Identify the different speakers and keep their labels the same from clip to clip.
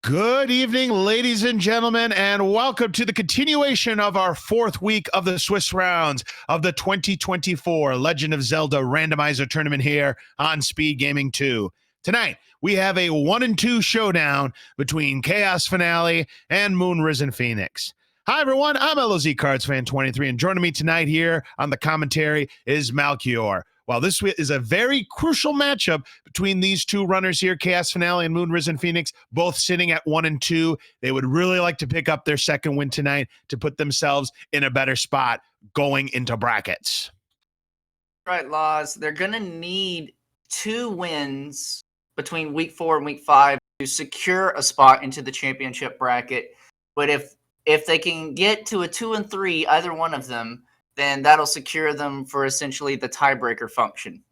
Speaker 1: Good evening, ladies and gentlemen, and welcome to the continuation of our fourth week of the Swiss rounds of the 2024 Legend of Zelda Randomizer tournament here on SpeedGaming 2. Tonight, we have a 1-2 showdown between Cha0sFinale and MoonrisenPhoenix. Hi, everyone. I'm LOZ Cards Fan 23, and joining me tonight here on the commentary is Malchior. Well, this is a very crucial matchup between these two runners here, Cha0sFinale and MoonrisenPhoenix, both sitting at 1-2. They would really like to pick up their second win tonight to put themselves in a better spot going into brackets.
Speaker 2: Right, Laws. They're going to need 2 wins between week 4 and week 5 to secure a spot into the championship bracket. But if they can get to a 2 and 3, either one of them, then that'll secure them for essentially the tiebreaker function.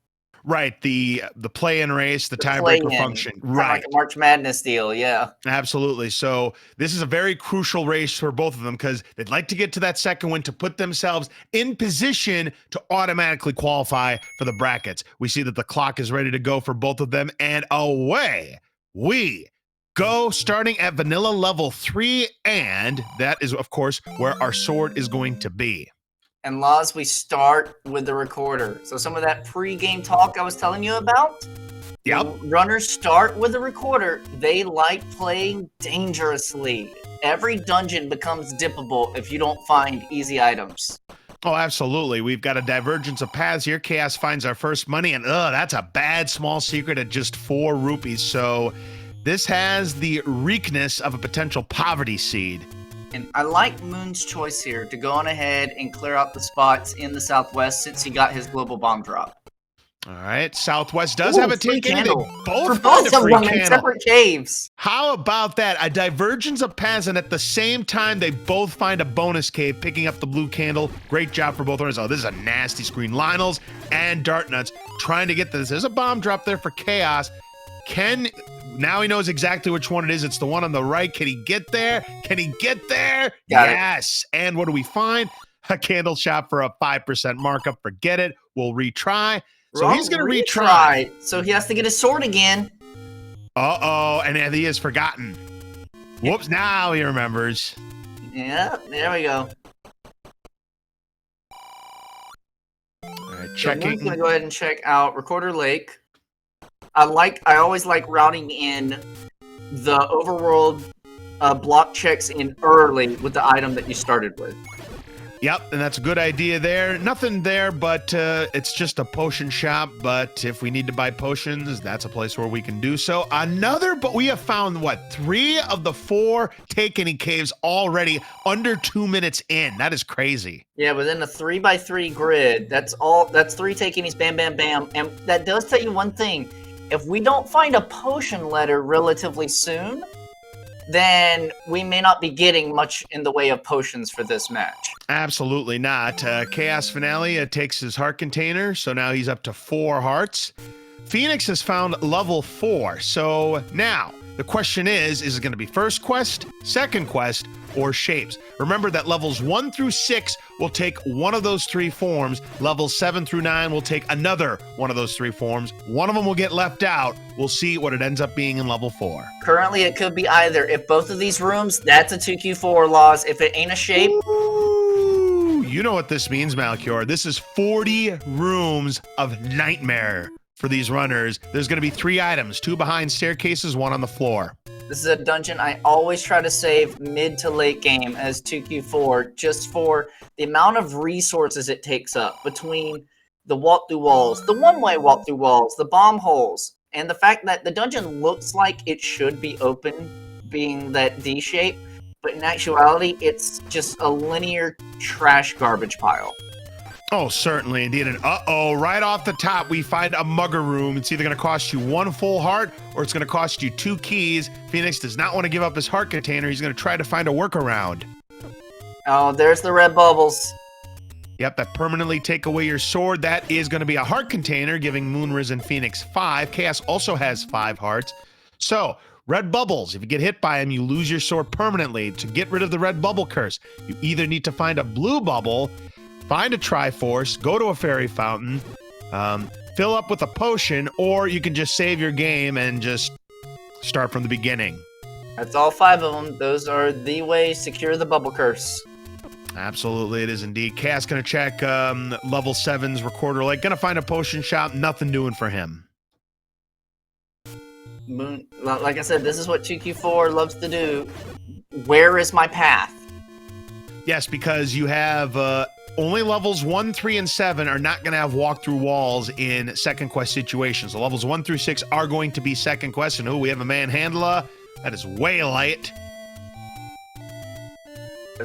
Speaker 1: Right, the play-in race, the tiebreaker function. Right.
Speaker 2: Like a March Madness deal, yeah.
Speaker 1: Absolutely. So this is a very crucial race for both of them because they'd like to get to that second win to put themselves in position to automatically qualify for the brackets. We see that the clock is ready to go for both of them, and away we go, starting at vanilla level 3, and that is, of course, where our sword is going to be.
Speaker 2: And Laws, we start with the recorder. So some of that pre-game talk I was telling you about,
Speaker 1: yep.
Speaker 2: Runners start with the recorder. They like playing dangerously. Every dungeon becomes dippable if you don't find easy items.
Speaker 1: Oh, absolutely. We've got a divergence of paths here. Chaos finds our first money, and that's a bad small secret at just 4 rupees. So this has the weakness of a potential poverty seed.
Speaker 2: And I like Moon's choice here to go on ahead and clear out the spots in the Southwest since he got his global bomb drop.
Speaker 1: All right, Southwest does have a take in. They both
Speaker 2: of them in separate caves.
Speaker 1: How about that? A divergence of paths, and at the same time, they both find a bonus cave, picking up the blue candle. Great job for both runners. Oh, this is a nasty screen. Lionels and Dartnuts trying to get this. There's a bomb drop there for Chaos. Now he knows exactly which one it is. It's the one on the right. Can he get there? Can he get there? Yes. And what do we find? A candle shop for a 5% markup. Forget it. We'll retry. So he's going to retry.
Speaker 2: So he has to get his sword again.
Speaker 1: Uh-oh. And he has forgotten. Whoops. Now he remembers.
Speaker 2: Yeah, there we go.
Speaker 1: All right, checking.
Speaker 2: I'm going to go ahead and check out Recorder Lake. I always like routing in the overworld block checks in early with the item that you started with.
Speaker 1: Yep, and that's a good idea there. Nothing there, but it's just a potion shop. But if we need to buy potions, that's a place where we can do so. But we have found, 3 of the 4 take any caves already under 2 minutes in. That is crazy.
Speaker 2: Yeah, within a 3x3 grid, that's 3 take any's, bam, bam, bam. And that does tell you one thing. If we don't find a potion letter relatively soon, then we may not be getting much in the way of potions for this match.
Speaker 1: Absolutely not. Cha0sFinale takes his heart container, so now he's up to 4 hearts. Phoenix has found level 4, so now the question is it going to be first quest, second quest, or shapes? Remember that levels 1 through 6 will take one of those 3 forms. Levels 7 through 9 will take another one of those 3 forms. One of them will get left out. We'll see what it ends up being in level 4.
Speaker 2: Currently, it could be either. If both of these rooms, that's a 2Q4 Laws. If it ain't a shape...
Speaker 1: Ooh, you know what this means, Malchior. This is 40 rooms of nightmare for these runners. There's going to be 3 items, 2 behind staircases, 1 on the floor.
Speaker 2: This is a dungeon I always try to save mid to late game as 2Q4 just for the amount of resources it takes up between the walk through walls, the one-way walk through walls, the bomb holes, and the fact that the dungeon looks like it should be open, being that D shape, but in actuality, it's just a linear trash garbage pile.
Speaker 1: Oh, certainly, indeed. And right off the top, we find a mugger room. It's either going to cost you 1 full heart or it's going to cost you 2 keys. Phoenix does not want to give up his heart container. He's going to try to find a workaround.
Speaker 2: Oh, there's the red bubbles.
Speaker 1: Yep, that permanently take away your sword. That is going to be a heart container, giving MoonrisenPhoenix 5. Chaos also has 5 hearts. So, red bubbles. If you get hit by them, you lose your sword permanently. To get rid of the red bubble curse, you either need to find a blue bubble, find a Triforce, go to a fairy fountain, fill up with a potion, or you can just save your game and just start from the beginning.
Speaker 2: That's all 5 of them. Those are the way secure the bubble curse.
Speaker 1: Absolutely, it is indeed. Chaos gonna check level 7's recorder lake. Gonna find a potion shop. Nothing doing for him.
Speaker 2: Moon, like I said, this is what 2Q4 loves to do. Where is my path?
Speaker 1: Yes, because you have only levels 1, 3, and 7 are not going to have walk-through walls in second quest situations. The levels 1 through 6 are going to be second quest. And we have a manhandler. That is way light.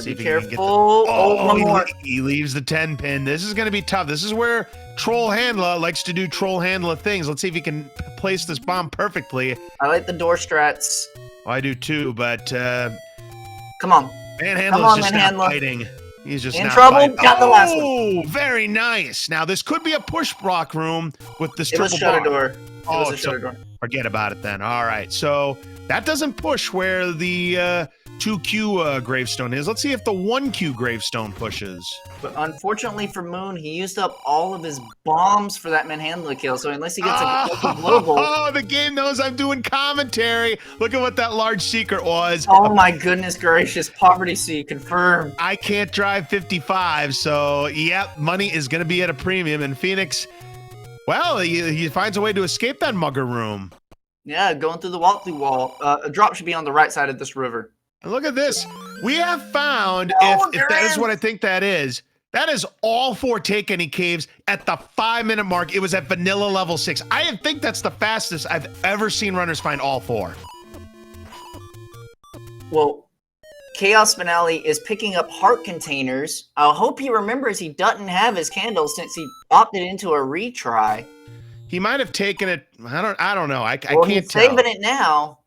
Speaker 2: Be careful. One more.
Speaker 1: He leaves the 10 pin. This is going to be tough. This is where Troll Handler likes to do Troll Handler things. Let's see if he can place this bomb perfectly.
Speaker 2: I like the door strats.
Speaker 1: I do too, but
Speaker 2: come on.
Speaker 1: Manhandler's just not fighting. He's just
Speaker 2: in
Speaker 1: not
Speaker 2: trouble.
Speaker 1: fighting.
Speaker 2: Got the last one.
Speaker 1: Oh, very nice. Now this could be a push block room with this triple
Speaker 2: shutter
Speaker 1: bar.
Speaker 2: door. It was a shutter door.
Speaker 1: Forget about it then. All right, so that doesn't push where the 2Q gravestone is. Let's see if the 1Q gravestone pushes.
Speaker 2: But unfortunately for Moon, he used up all of his bombs for that manhandler kill. So unless he gets a global...
Speaker 1: Oh, the game knows I'm doing commentary. Look at what that large secret was.
Speaker 2: Oh my goodness gracious. Poverty C confirmed.
Speaker 1: I can't drive 55, so yep, money is going to be at a premium. And Phoenix, well, he finds a way to escape that mugger room.
Speaker 2: Yeah, going through the walk-through wall. A drop should be on the right side of this river.
Speaker 1: And look at this. We have found, if that is what I think that is all 4 Take Any caves at the 5-minute mark. It was at vanilla level 6. I think that's the fastest I've ever seen runners find all 4.
Speaker 2: Well, Cha0sFinale is picking up heart containers. I hope he remembers he doesn't have his candles since he opted into a retry.
Speaker 1: He might have taken it. I don't know. I
Speaker 2: can't
Speaker 1: he's
Speaker 2: tell. Saving it now.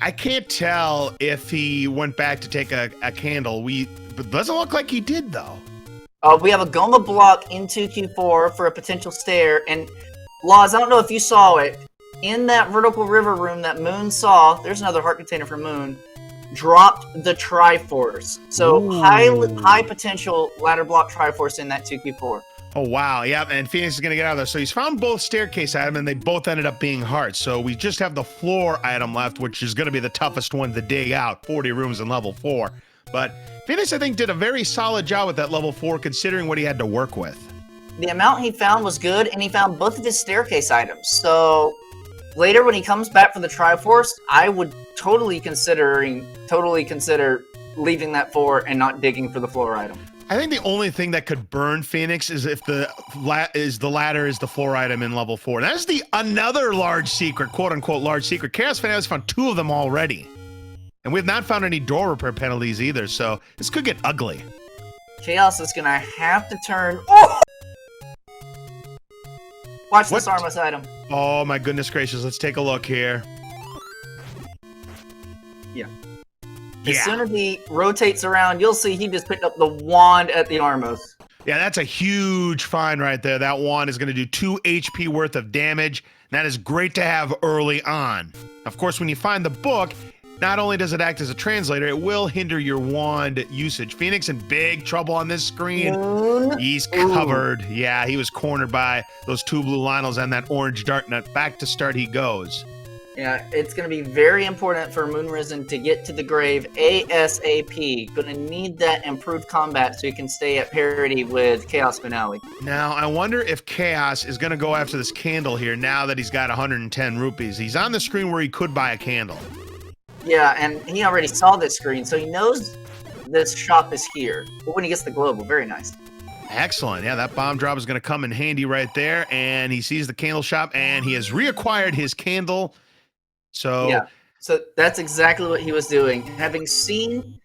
Speaker 1: I can't tell if he went back to take a candle. But doesn't look like he did though.
Speaker 2: We have a Goma block in 2Q4 for a potential stair. And Laws, I don't know if you saw it. In that vertical river room that Moon saw, there's another heart container for Moon, dropped the Triforce. So high potential ladder block Triforce in that 2Q4.
Speaker 1: Oh, wow. Yeah, and Phoenix is going to get out of there. So he's found both staircase items, and they both ended up being hearts. So we just have the floor item left, which is going to be the toughest one to dig out. 40 rooms in level 4. But Phoenix, I think, did a very solid job with that level 4, considering what he had to work with.
Speaker 2: The amount he found was good, and he found both of his staircase items. So later, when he comes back for the Triforce, I would totally consider leaving that 4 and not digging for the floor item.
Speaker 1: I think the only thing that could burn Phoenix is if the ladder is the floor item in level 4. That's another large secret, quote unquote large secret. Cha0sFinale has found 2 of them already. And we have not found any door repair penalties either, so this could get ugly.
Speaker 2: Chaos is gonna have to turn. Oh! Watch this Armos item.
Speaker 1: Oh my goodness gracious, let's take a look here.
Speaker 2: Yeah. As soon as he rotates around, you'll see he just picked up the wand at the Armos.
Speaker 1: Yeah, that's a huge find right there. That wand is going to do 2 HP worth of damage. And that is great to have early on. Of course, when you find the book, not only does it act as a translator, it will hinder your wand usage. Phoenix in big trouble on this screen. He's covered. Yeah, he was cornered by those 2 blue Lionels and that orange dart nut. Back to start he goes.
Speaker 2: Yeah, it's going to be very important for Moonrisen to get to the grave ASAP. Going to need that improved combat so he can stay at parity with Cha0sFinale.
Speaker 1: Now, I wonder if Chaos is going to go after this candle here now that he's got 110 rupees. He's on the screen where he could buy a candle.
Speaker 2: Yeah, and he already saw this screen, so he knows this shop is here. But when he gets the global, very nice.
Speaker 1: Excellent. Yeah, that bomb drop is going to come in handy right there. And he sees the candle shop, and he has reacquired his candle. So
Speaker 2: that's exactly what he was doing. Having seen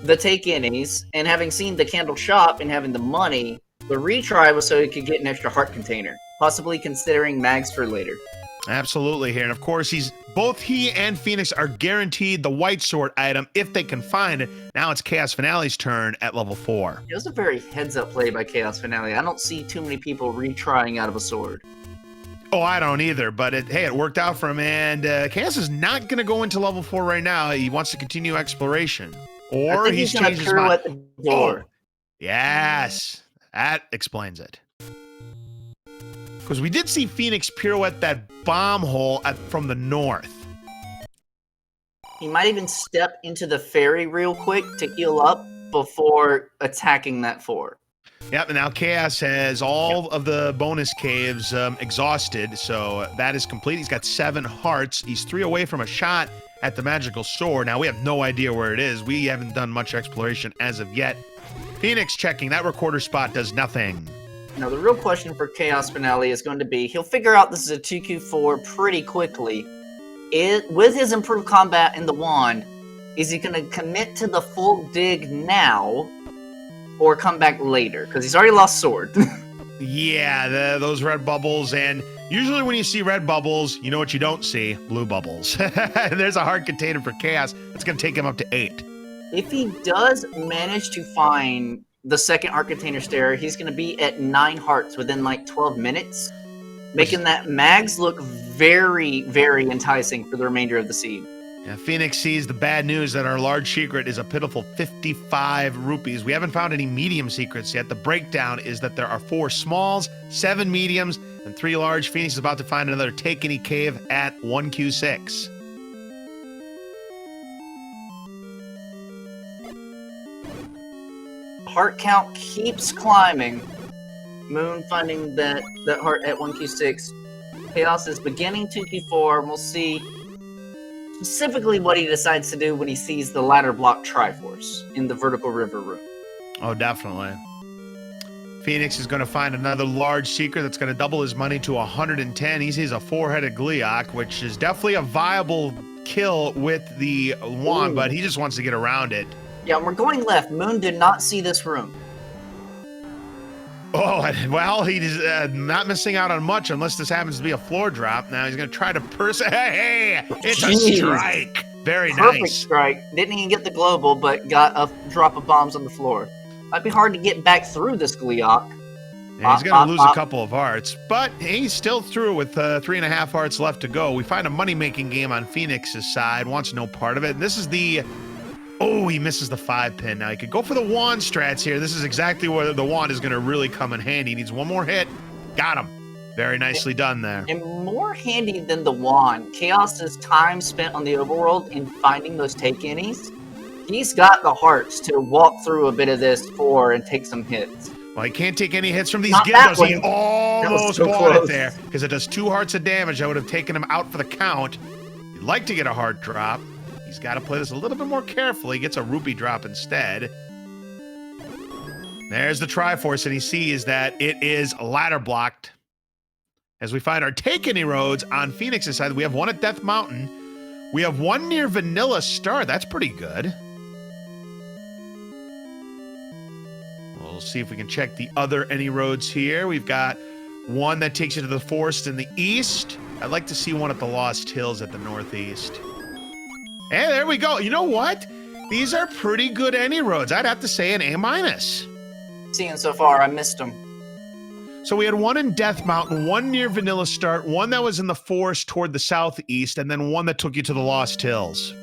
Speaker 2: the take-innies and having seen the candle shop and having the money, the retry was so he could get an extra heart container, possibly considering mags for later.
Speaker 1: Absolutely here. And of course, both he and Phoenix are guaranteed the white sword item if they can find it. Now it's Cha0sFinale's turn at level 4.
Speaker 2: It was a very heads-up play by Cha0sFinale. I don't see too many people retrying out of a sword.
Speaker 1: Oh, I don't either, but it worked out for him, and Chaos is not going to go into level 4 right now. He wants to continue exploration. Or he's changed his mind.
Speaker 2: At the door.
Speaker 1: Yes, that explains it. Because we did see Phoenix pirouette that bomb hole from the north.
Speaker 2: He might even step into the ferry real quick to heal up before attacking that 4.
Speaker 1: Yep, and now Chaos has all of the bonus caves exhausted, so that is complete. He's got 7 hearts. He's 3 away from a shot at the magical sword. Now, we have no idea where it is. We haven't done much exploration as of yet. Phoenix checking. That recorder spot does nothing.
Speaker 2: Now, the real question for Cha0sFinale is going to be, he'll figure out this is a 2Q4 pretty quickly. With his improved combat in the wand, is he going to commit to the full dig now, or come back later? Because he's already lost sword.
Speaker 1: Yeah, those red bubbles, and usually when you see red bubbles, you know what you don't see? Blue bubbles. There's a heart container for Chaos. That's going to take him up to 8.
Speaker 2: If he does manage to find the second heart container stair, he's going to be at 9 hearts within like 12 minutes, making that mags look very, very enticing for the remainder of the seed.
Speaker 1: Yeah, Phoenix sees the bad news that our large secret is a pitiful 55 rupees. We haven't found any medium secrets yet. The breakdown is that there are 4 smalls, 7 mediums, and 3 large. Phoenix is about to find another Take Any cave at 1Q6.
Speaker 2: Heart count keeps climbing. Moon finding that heart at 1Q6. Chaos is beginning 2Q4, and we'll see specifically what he decides to do when he sees the ladder block Triforce in the vertical river room.
Speaker 1: Oh, definitely. Phoenix is going to find another large secret that's going to double his money to 110. He sees a 4-headed Gleeok, which is definitely a viable kill with the wand, but he just wants to get around it.
Speaker 2: Yeah, we're going left. Moon did not see this room.
Speaker 1: Oh, well, he's not missing out on much unless this happens to be a floor drop. Now he's going to try to Hey, it's a strike. Very
Speaker 2: Perfect
Speaker 1: nice.
Speaker 2: Strike. Didn't even get the global, but got a drop of bombs on the floor. Might be hard to get back through this Gleeok.
Speaker 1: Yeah, he's going to lose a couple of hearts, but he's still through with 3.5 hearts left to go. We find a money-making game on Phoenix's side, wants no part of it. And this is the... Oh, he misses the 5-pin. Now he could go for the wand strats here. This is exactly where the wand is going to really come in handy. He needs one more hit. Got him. Very nicely done there.
Speaker 2: And more handy than the wand, Chaos's time spent on the overworld in finding those take-any's. He's got the hearts to walk through a bit of this 4 and take some hits.
Speaker 1: Well, he can't take any hits from these
Speaker 2: Not
Speaker 1: gizmos.
Speaker 2: that
Speaker 1: He
Speaker 2: one.
Speaker 1: almost
Speaker 2: so
Speaker 1: bought it
Speaker 2: close.
Speaker 1: there because it does 2 hearts of damage. That would have taken him out for the count. He'd like to get a heart drop. He's got to play this a little bit more carefully. He gets a rupee drop instead. There's the Triforce, and he sees that it is ladder blocked. As we find our Take Any roads on Phoenix's side, we have one at Death Mountain. We have one near Vanilla Star. That's pretty good. We'll see if we can check the other Any roads here. We've got one that takes you to the forest in the east. I'd like to see one at the Lost Hills at the northeast. And there we go. You know what? These are pretty good Any roads. I'd have to say an A-.
Speaker 2: Seeing so far, I missed him.
Speaker 1: So we had one in Death Mountain, one near Vanilla Start, one that was in the forest toward the southeast, and then one that took you to the Lost Hills.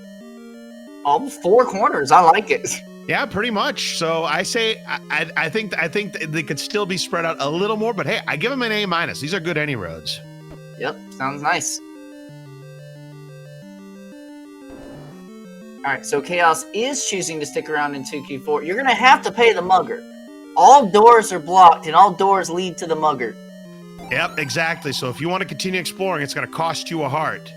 Speaker 2: All 4 corners. I like it.
Speaker 1: Yeah, pretty much. So I say I think they could still be spread out a little more, but hey, I give them an A-. These are good Any roads.
Speaker 2: Yep, sounds nice. Alright, so Chaos is choosing to stick around in 2Q4. You're going to have to pay the mugger. All doors are blocked, and all doors lead to the mugger.
Speaker 1: Yep, exactly. So if you want to continue exploring, it's going to cost you a heart.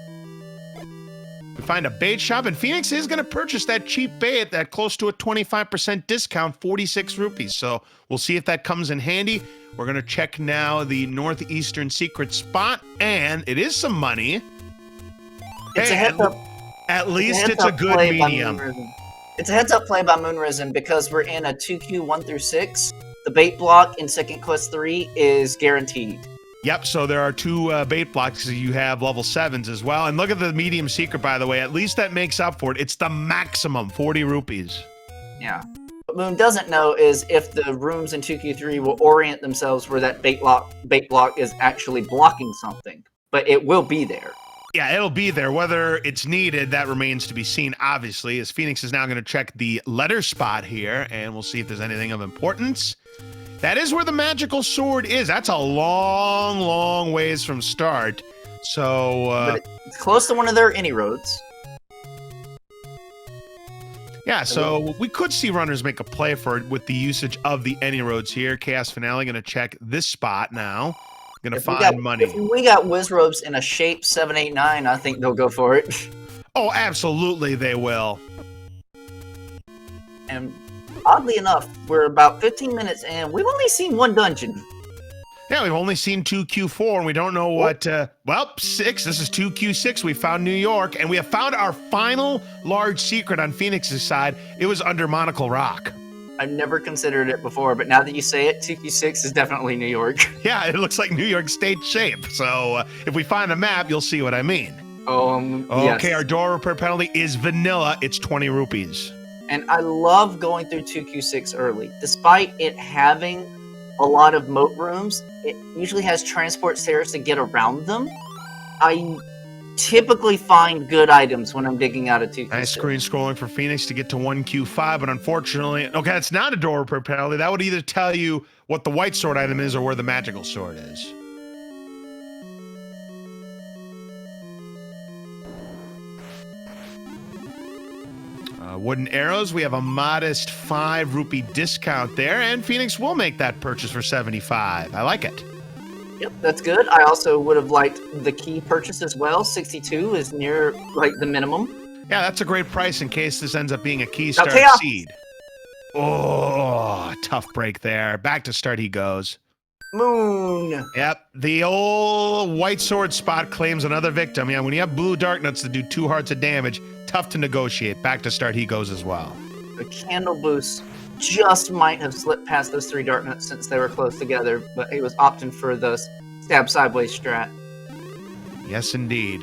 Speaker 1: We find a bait shop, and Phoenix is going to purchase that cheap bait at close to a 25% discount, 46 rupees. So we'll see if that comes in handy. We're going to check now the northeastern secret spot, and it is some money.
Speaker 2: It's a heads up.
Speaker 1: At least it's a good medium.
Speaker 2: It's a heads up play by Moonrisen because we're in a 2Q 1 through 6. The bait block in Second Quest 3 is guaranteed.
Speaker 1: Yep, so there are 2 bait blocks. You have level 7s as well. And look at the medium secret, by the way. At least that makes up for it. It's the maximum, 40 rupees.
Speaker 2: Yeah. What Moon doesn't know is if the rooms in 2Q3 will orient themselves where that bait block is actually blocking something. But it will be there.
Speaker 1: Yeah, it'll be there. Whether it's needed, that remains to be seen, obviously, as Phoenix is now going to check the letter spot here, and we'll see if there's anything of importance. That is where the magical sword is. That's a long, long ways from start. So,
Speaker 2: But it's close to one of their Any roads.
Speaker 1: Yeah, so we could see runners make a play for it with the usage of the any roads here. Cha0sFinale going to check this spot now. Going to find money.
Speaker 2: If we got Wizrobes in a shape 789, I think they'll go for it.
Speaker 1: Oh, absolutely they will.
Speaker 2: And oddly enough, we're about 15 minutes in. We've only seen one dungeon.
Speaker 1: Yeah, we've only seen 2Q4, and we don't know what, well, 6. This is 2Q6. We found New York, and we have found our final large secret on Phoenix's side. It was under Monocle Rock.
Speaker 2: I've never considered it before, but now that you say it, 2Q6 is definitely New York.
Speaker 1: Yeah, it looks like New York State shape. So if we find a map, you'll see what I mean.
Speaker 2: Okay,
Speaker 1: yes. Our door repair penalty is vanilla. It's 20 rupees.
Speaker 2: And I love going through 2Q6 early. Despite it having a lot of moat rooms, it usually has transport stairs to get around them. I typically find good items when I'm digging out of 2Q6.
Speaker 1: Nice screen scrolling for Phoenix to get to 1Q5, but unfortunately, okay, it's not a door repair penalty. That would either tell you what the white sword item is or where the magical sword is. Wooden arrows, we have a modest 5 rupee discount there, and Phoenix will make that purchase for 75. I like it.
Speaker 2: Yep, that's good. I also would have liked the key purchase as well. 62 is near like the minimum.
Speaker 1: Yeah, that's a great price in case this ends up being a key start seed. Oh, tough break there. Back to start he goes.
Speaker 2: Moon.
Speaker 1: Yep, the old white sword spot claims another victim. Yeah, when you have blue dark nuts to do 2 hearts of damage, tough to negotiate. Back to start he goes as well.
Speaker 2: The candle boost just might have slipped past those 3 dark nuts since they were close together, but he was opting for the stab sideways strat.
Speaker 1: Yes, indeed.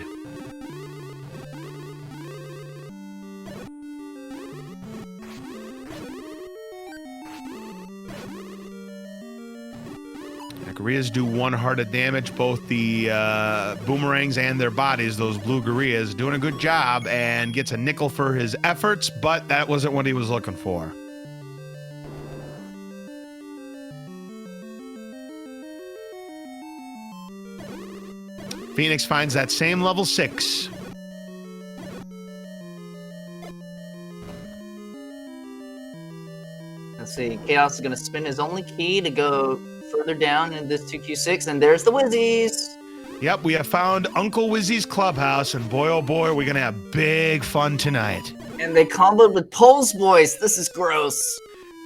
Speaker 1: Gorillas do 1 heart of damage, both the boomerangs and their bodies, those blue gorillas, doing a good job, and gets a nickel for his efforts, but that wasn't what he was looking for. Phoenix finds that same level 6.
Speaker 2: Let's see, Chaos is going to spin his only key to go further down in this 2Q6, and there's the Wizzies.
Speaker 1: Yep, we have found Uncle Wizzy's clubhouse, and boy, oh boy, we're going to have big fun tonight.
Speaker 2: And they comboed with Pole's voice. This is gross.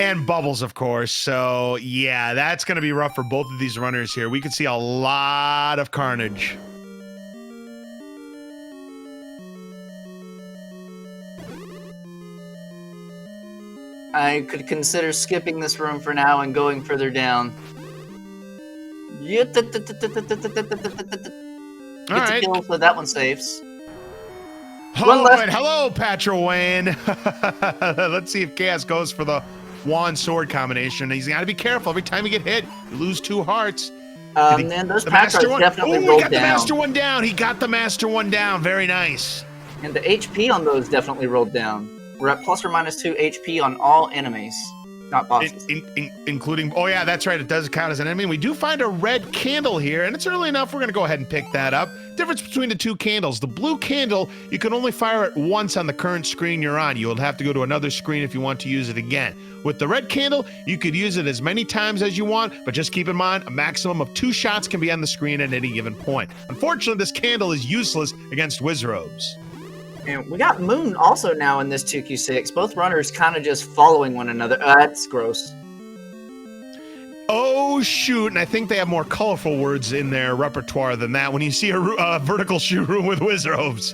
Speaker 1: And Bubbles, of course. So, yeah, that's going to be rough for both of these runners here. We could see a lot of carnage.
Speaker 2: I could consider skipping this room for now and going further down. Gets a kill, so that one saves.
Speaker 1: Hello, Patrick Wayne. Let's see if Chaos goes for the wand sword combination. He's got to be careful. Every time you get hit, you lose 2 hearts.
Speaker 2: Man, those packs are definitely rolled down.
Speaker 1: He got the master one down. He got the master one down. Very nice.
Speaker 2: And the HP on those definitely rolled down. We're at plus or minus 2 HP on all enemies, not bosses.
Speaker 1: Including, oh yeah, that's right, it does count as an enemy. We do find a red candle here, and it's early enough, we're gonna go ahead and pick that up. Difference between the 2 candles. The blue candle, you can only fire it once on the current screen you're on. You'll have to go to another screen if you want to use it again. With the red candle, you could use it as many times as you want, but just keep in mind, a maximum of 2 shots can be on the screen at any given point. Unfortunately, this candle is useless against Wizrobes.
Speaker 2: And we got Moon also now in this 2Q6. Both runners kind of just following one another. That's gross.
Speaker 1: Oh, shoot. And I think they have more colorful words in their repertoire than that when you see a vertical shoe room with Wizrobes.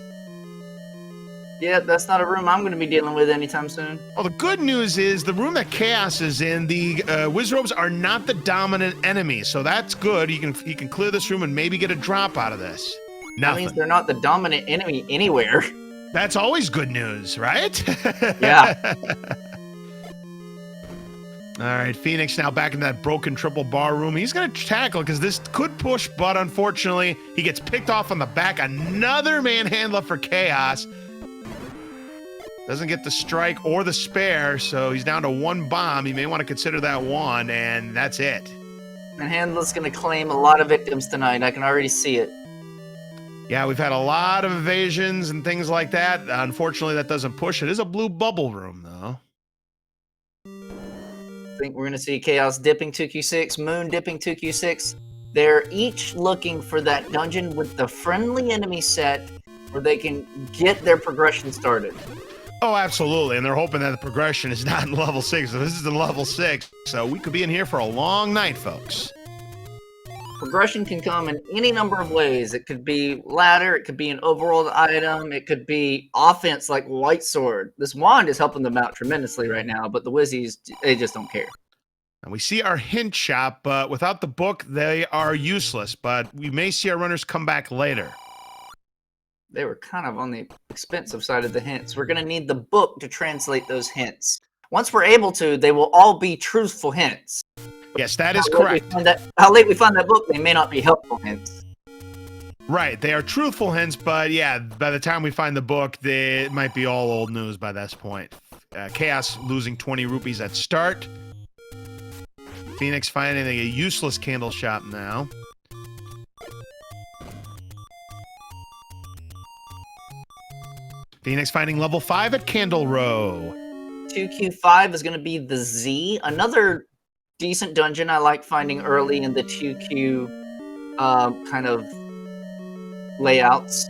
Speaker 2: Yeah, that's not a room I'm going to be dealing with anytime soon.
Speaker 1: Well, the good news is the room that Chaos is in, the Wizrobes are not the dominant enemy. So that's good. He can clear this room and maybe get a drop out of this. Nothing.
Speaker 2: That means they're not the dominant enemy anywhere.
Speaker 1: That's always good news, right?
Speaker 2: Yeah.
Speaker 1: All right, Phoenix now back in that broken triple bar room. He's going to tackle because this could push, but unfortunately, he gets picked off on the back. Another manhandler for Chaos. Doesn't get the strike or the spare, so he's down to 1 bomb. He may want to consider that 1, and that's it.
Speaker 2: Manhandler's going to claim a lot of victims tonight. I can already see it.
Speaker 1: Yeah, we've had a lot of evasions and things like that. Unfortunately, that doesn't push. It is a blue bubble room, though.
Speaker 2: I think we're going to see Chaos dipping 2Q6, Moon dipping 2Q6. They're each looking for that dungeon with the friendly enemy set where they can get their progression started.
Speaker 1: Oh, absolutely. And they're hoping that the progression is not in level 6. So this is in level 6. So we could be in here for a long night, folks.
Speaker 2: Progression can come in any number of ways. It could be ladder, it could be an overworld item, it could be offense like White Sword. This wand is helping them out tremendously right now, but the Wizzies, they just don't care.
Speaker 1: And we see our hint shop, but without the book, they are useless. But we may see our runners come back later.
Speaker 2: They were kind of on the expensive side of the hints. We're going to need the book to translate those hints. Once we're able to, they will all be truthful hints.
Speaker 1: Yes, that is correct.
Speaker 2: How late we find that book, they may not be helpful hints.
Speaker 1: Right, they are truthful hints, but yeah, by the time we find the book, it might be all old news by this point. Chaos losing 20 rupees at start. Phoenix finding a useless candle shop now. Phoenix finding level 5 at Candle Row.
Speaker 2: 2Q5 is going to be the Z, another decent dungeon I like finding early in the 2Q kind of layouts.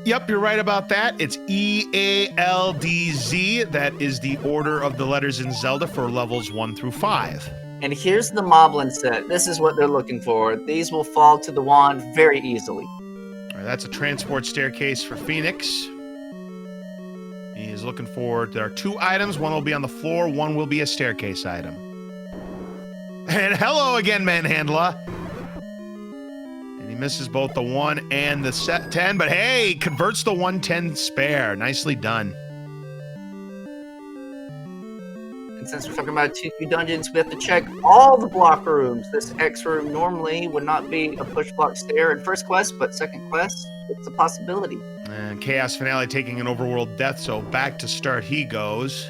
Speaker 1: Yep, you're right about that. It's E-A-L-D-Z. That is the order of the letters in Zelda for levels 1 through 5.
Speaker 2: And here's the Moblin set. This is what they're looking for. These will fall to the wand very easily.
Speaker 1: All right, that's a transport staircase for Phoenix. He is looking for, there are 2 items. One will be on the floor, one will be a staircase item. And hello again, Manhandla. And he misses both the 1 and the 10, but hey, converts the 110 spare. Nicely done.
Speaker 2: And since we're talking about 2Q dungeons, we have to check all the block rooms. This X room normally would not be a push block stair in first quest, but second quest, it's a possibility.
Speaker 1: And Cha0sFinale taking an overworld death, so back to start he goes.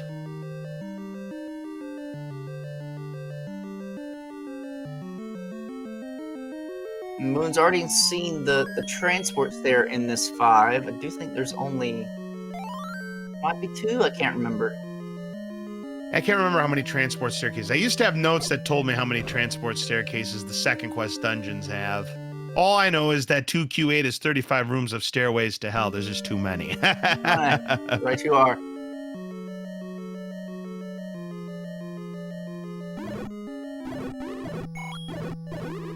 Speaker 2: Moon's already seen the transports there in this 5. I do think there's only, might be 2, I can't remember.
Speaker 1: I can't remember how many transport staircases. I used to have notes that told me how many transport staircases the second quest dungeons have. All I know is that 2Q8 is 35 rooms of stairways to hell. There's just too many.
Speaker 2: Right you are.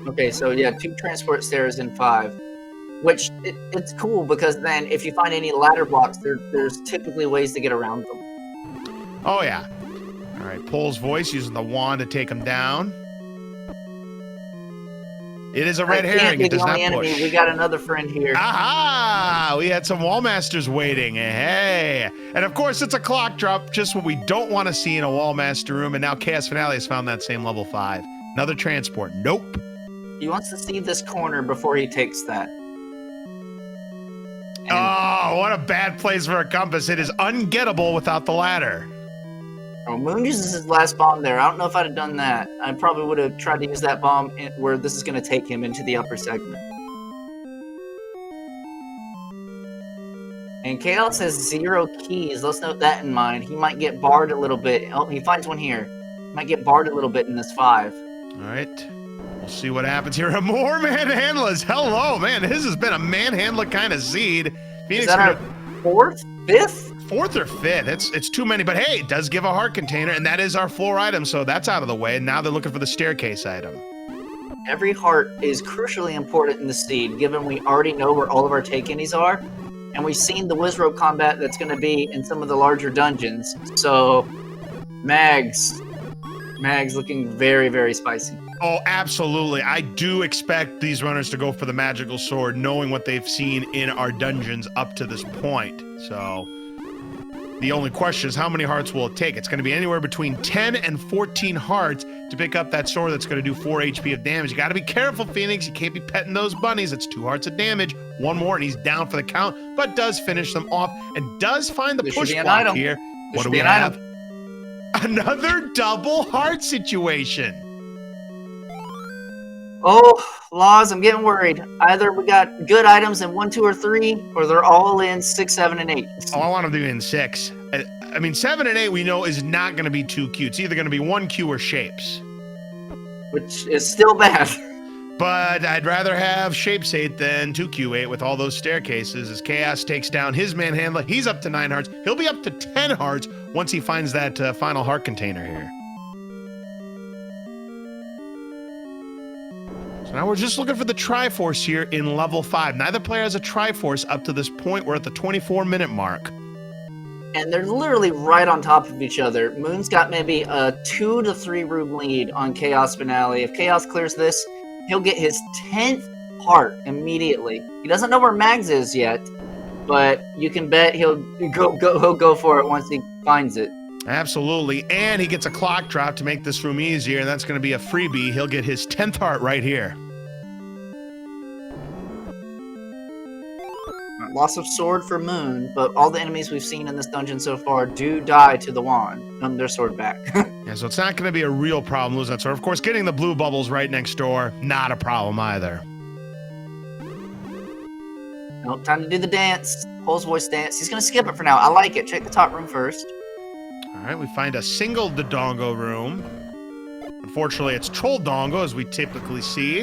Speaker 2: Okay, so yeah, 2 transport stairs in 5. Which, it's cool because then if you find any ladder blocks, there's typically ways to get around them.
Speaker 1: Oh yeah. All right, Pole's voice using the wand to take him down. It is a red herring. It does not push.
Speaker 2: We got another friend here.
Speaker 1: Aha! We had some wall masters waiting. Hey! And of course, it's a clock drop, just what we don't want to see in a wall master room. And now Cha0sFinale has found that same level 5. Another transport. Nope.
Speaker 2: He wants to see this corner before he takes that. And
Speaker 1: oh, what a bad place for a compass. It is ungettable without the ladder.
Speaker 2: oh, Moon uses his last bomb there. I don't know if I'd have done that. I probably would have tried to use that bomb where this is going to take him into the upper segment. And Chaos has 0 keys. Let's note that in mind. He might get barred a little bit. Oh, he finds one here. Might get barred a little bit in this 5.
Speaker 1: All right. We'll see what happens here. More manhandlers. Hello, man. This has been a manhandler kind of seed. Phoenix
Speaker 2: is that our 4th? 5th?
Speaker 1: 4th or 5th. It's too many, but hey, it does give a heart container, and that is our floor item, so that's out of the way. Now they're looking for the staircase item.
Speaker 2: Every heart is crucially important in the seed, given we already know where all of our take-innies are, and we've seen the Wizrobe combat that's going to be in some of the larger dungeons. So, Mag's looking very, very spicy.
Speaker 1: Oh, absolutely. I do expect these runners to go for the magical sword, knowing what they've seen in our dungeons up to this point. So, the only question is how many hearts will it take? It's going to be anywhere between 10 and 14 hearts to pick up that sword that's going to do 4 HP of damage. You got to be careful, Phoenix. You can't be petting those bunnies. It's 2 hearts of damage. 1 more, and he's down for the count, but does finish them off and does find the push block here. What do we have? Another double heart situation.
Speaker 2: Oh, Laws, I'm getting worried. Either we got good items in 1, 2, or 3, or they're all in 6, 7, and 8.
Speaker 1: Oh, I want them to be in 6. I mean, 7 and 8 we know is not going to be 2 Q. It's either going to be 1 Q or shapes.
Speaker 2: Which is still bad.
Speaker 1: But I'd rather have shapes 8 than 2Q8 with all those staircases as Chaos takes down his manhandler. He's up to 9 hearts. He'll be up to 10 hearts once he finds that final heart container here. So now we're just looking for the Triforce here in level 5. Neither player has a Triforce up to this point. We're at the 24-minute mark.
Speaker 2: And they're literally right on top of each other. Moon's got maybe a 2 to 3 room lead on Cha0sFinale. If Chaos clears this, he'll get his 10th heart immediately. He doesn't know where Mags is yet, but you can bet he'll go for it once he finds it.
Speaker 1: Absolutely, and he gets a clock drop to make this room easier, and that's going to be a freebie. He'll get his 10th heart right here.
Speaker 2: Loss of sword for Moon, but all the enemies we've seen in this dungeon so far do die to the wand. Their sword back.
Speaker 1: Yeah, so it's not going to be a real problem losing that sword. Of course, getting the blue bubbles right next door, not a problem either.
Speaker 2: Nope, time to do the dance. Pole's voice dance. He's going to skip it for now. I like it. Check the top room first.
Speaker 1: All right, we find a single Dodongo room. Unfortunately, it's Troll Dongo, as we typically see.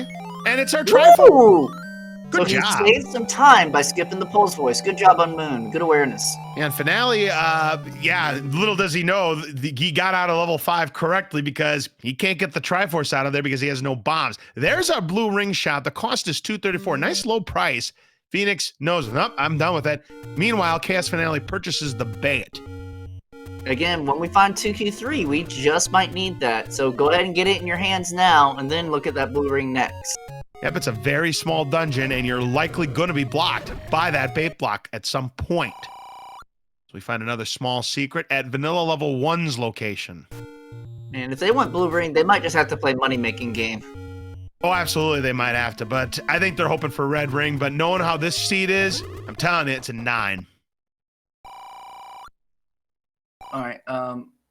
Speaker 1: And it's our Triforce. Good job.
Speaker 2: So he saved some time by skipping the Pole's voice. Good job on Moon. Good awareness.
Speaker 1: Yeah, and Finale, yeah, little does he know, he got out of level 5 correctly because he can't get the Triforce out of there because he has no bombs. There's our blue ring shot. The cost is $234. Nice low price. Phoenix knows, nope, I'm done with that. Meanwhile, Cha0sFinale purchases the bait.
Speaker 2: Again, when we find 2Q3, we just might need that. So go ahead and get it in your hands now, and then look at that blue ring next.
Speaker 1: Yep, it's a very small dungeon, and you're likely going to be blocked by that bait block at some point. So we find another small secret at Vanilla Level 1's location.
Speaker 2: And if they want blue ring, they might just have to play money-making game.
Speaker 1: Oh, absolutely, they might have to, but I think they're hoping for red ring, but knowing how this seed is, I'm telling you, it's a 9.
Speaker 2: Alright,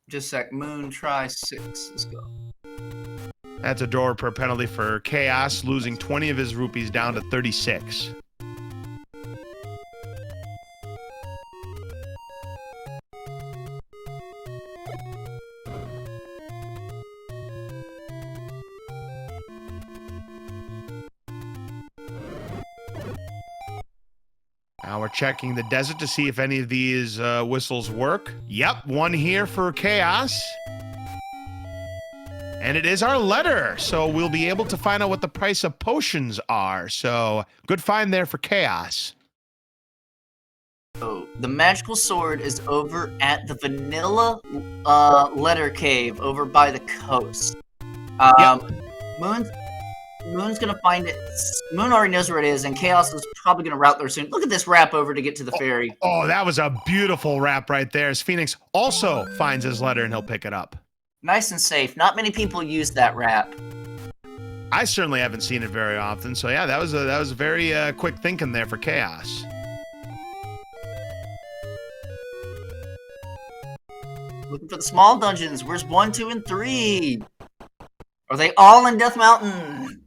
Speaker 2: just a sec. Moon, try 6. Let's go.
Speaker 1: That's a door per penalty for Chaos, losing 20 of his rupees down to 36. Now we're checking the desert to see if any of these whistles work. Yep, one here for Chaos. And it is our letter, so we'll be able to find out what the price of potions are. So, good find there for Chaos.
Speaker 2: Oh, the magical sword is over at the vanilla letter cave over by the coast.
Speaker 1: Yep.
Speaker 2: Moon's gonna find it. Moon already knows where it is, and Chaos is probably gonna route there soon. Look at this wrap over to get to the ferry.
Speaker 1: Oh, that was a beautiful wrap right there. As Phoenix also finds his letter and he'll pick it up.
Speaker 2: Nice and safe. Not many people use that wrap.
Speaker 1: I certainly haven't seen it very often. So yeah, that was very quick thinking there for Chaos.
Speaker 2: Looking for the small dungeons. Where's 1, 2, and 3? Are they all in Death Mountain?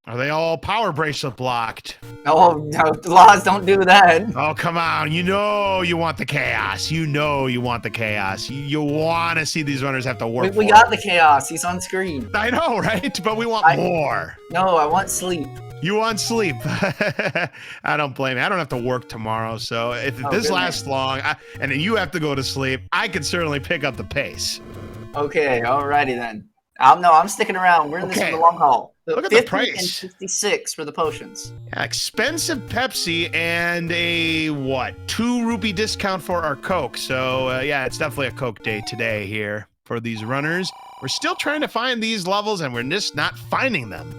Speaker 1: Are they all power bracelet blocked?
Speaker 2: Oh, no, Laws, don't do that.
Speaker 1: Oh, come on. You know you want the Chaos. You know you want the Chaos. You want to see these runners have to work
Speaker 2: We got the Chaos. He's on screen.
Speaker 1: I know, right? But we want more.
Speaker 2: No, I want sleep.
Speaker 1: You want sleep. I don't blame you. I don't have to work tomorrow, so if this lasts long, and then you have to go to sleep, I can certainly pick up the pace.
Speaker 2: Okay, alrighty then. I'm sticking around. We're in this for the long haul.
Speaker 1: Look at the price.
Speaker 2: And 56 for the potions.
Speaker 1: Yeah, expensive Pepsi and a, what, 2 rupee discount for our Coke. So, yeah, it's definitely a Coke day today here for these runners. We're still trying to find these levels, and we're just not finding them.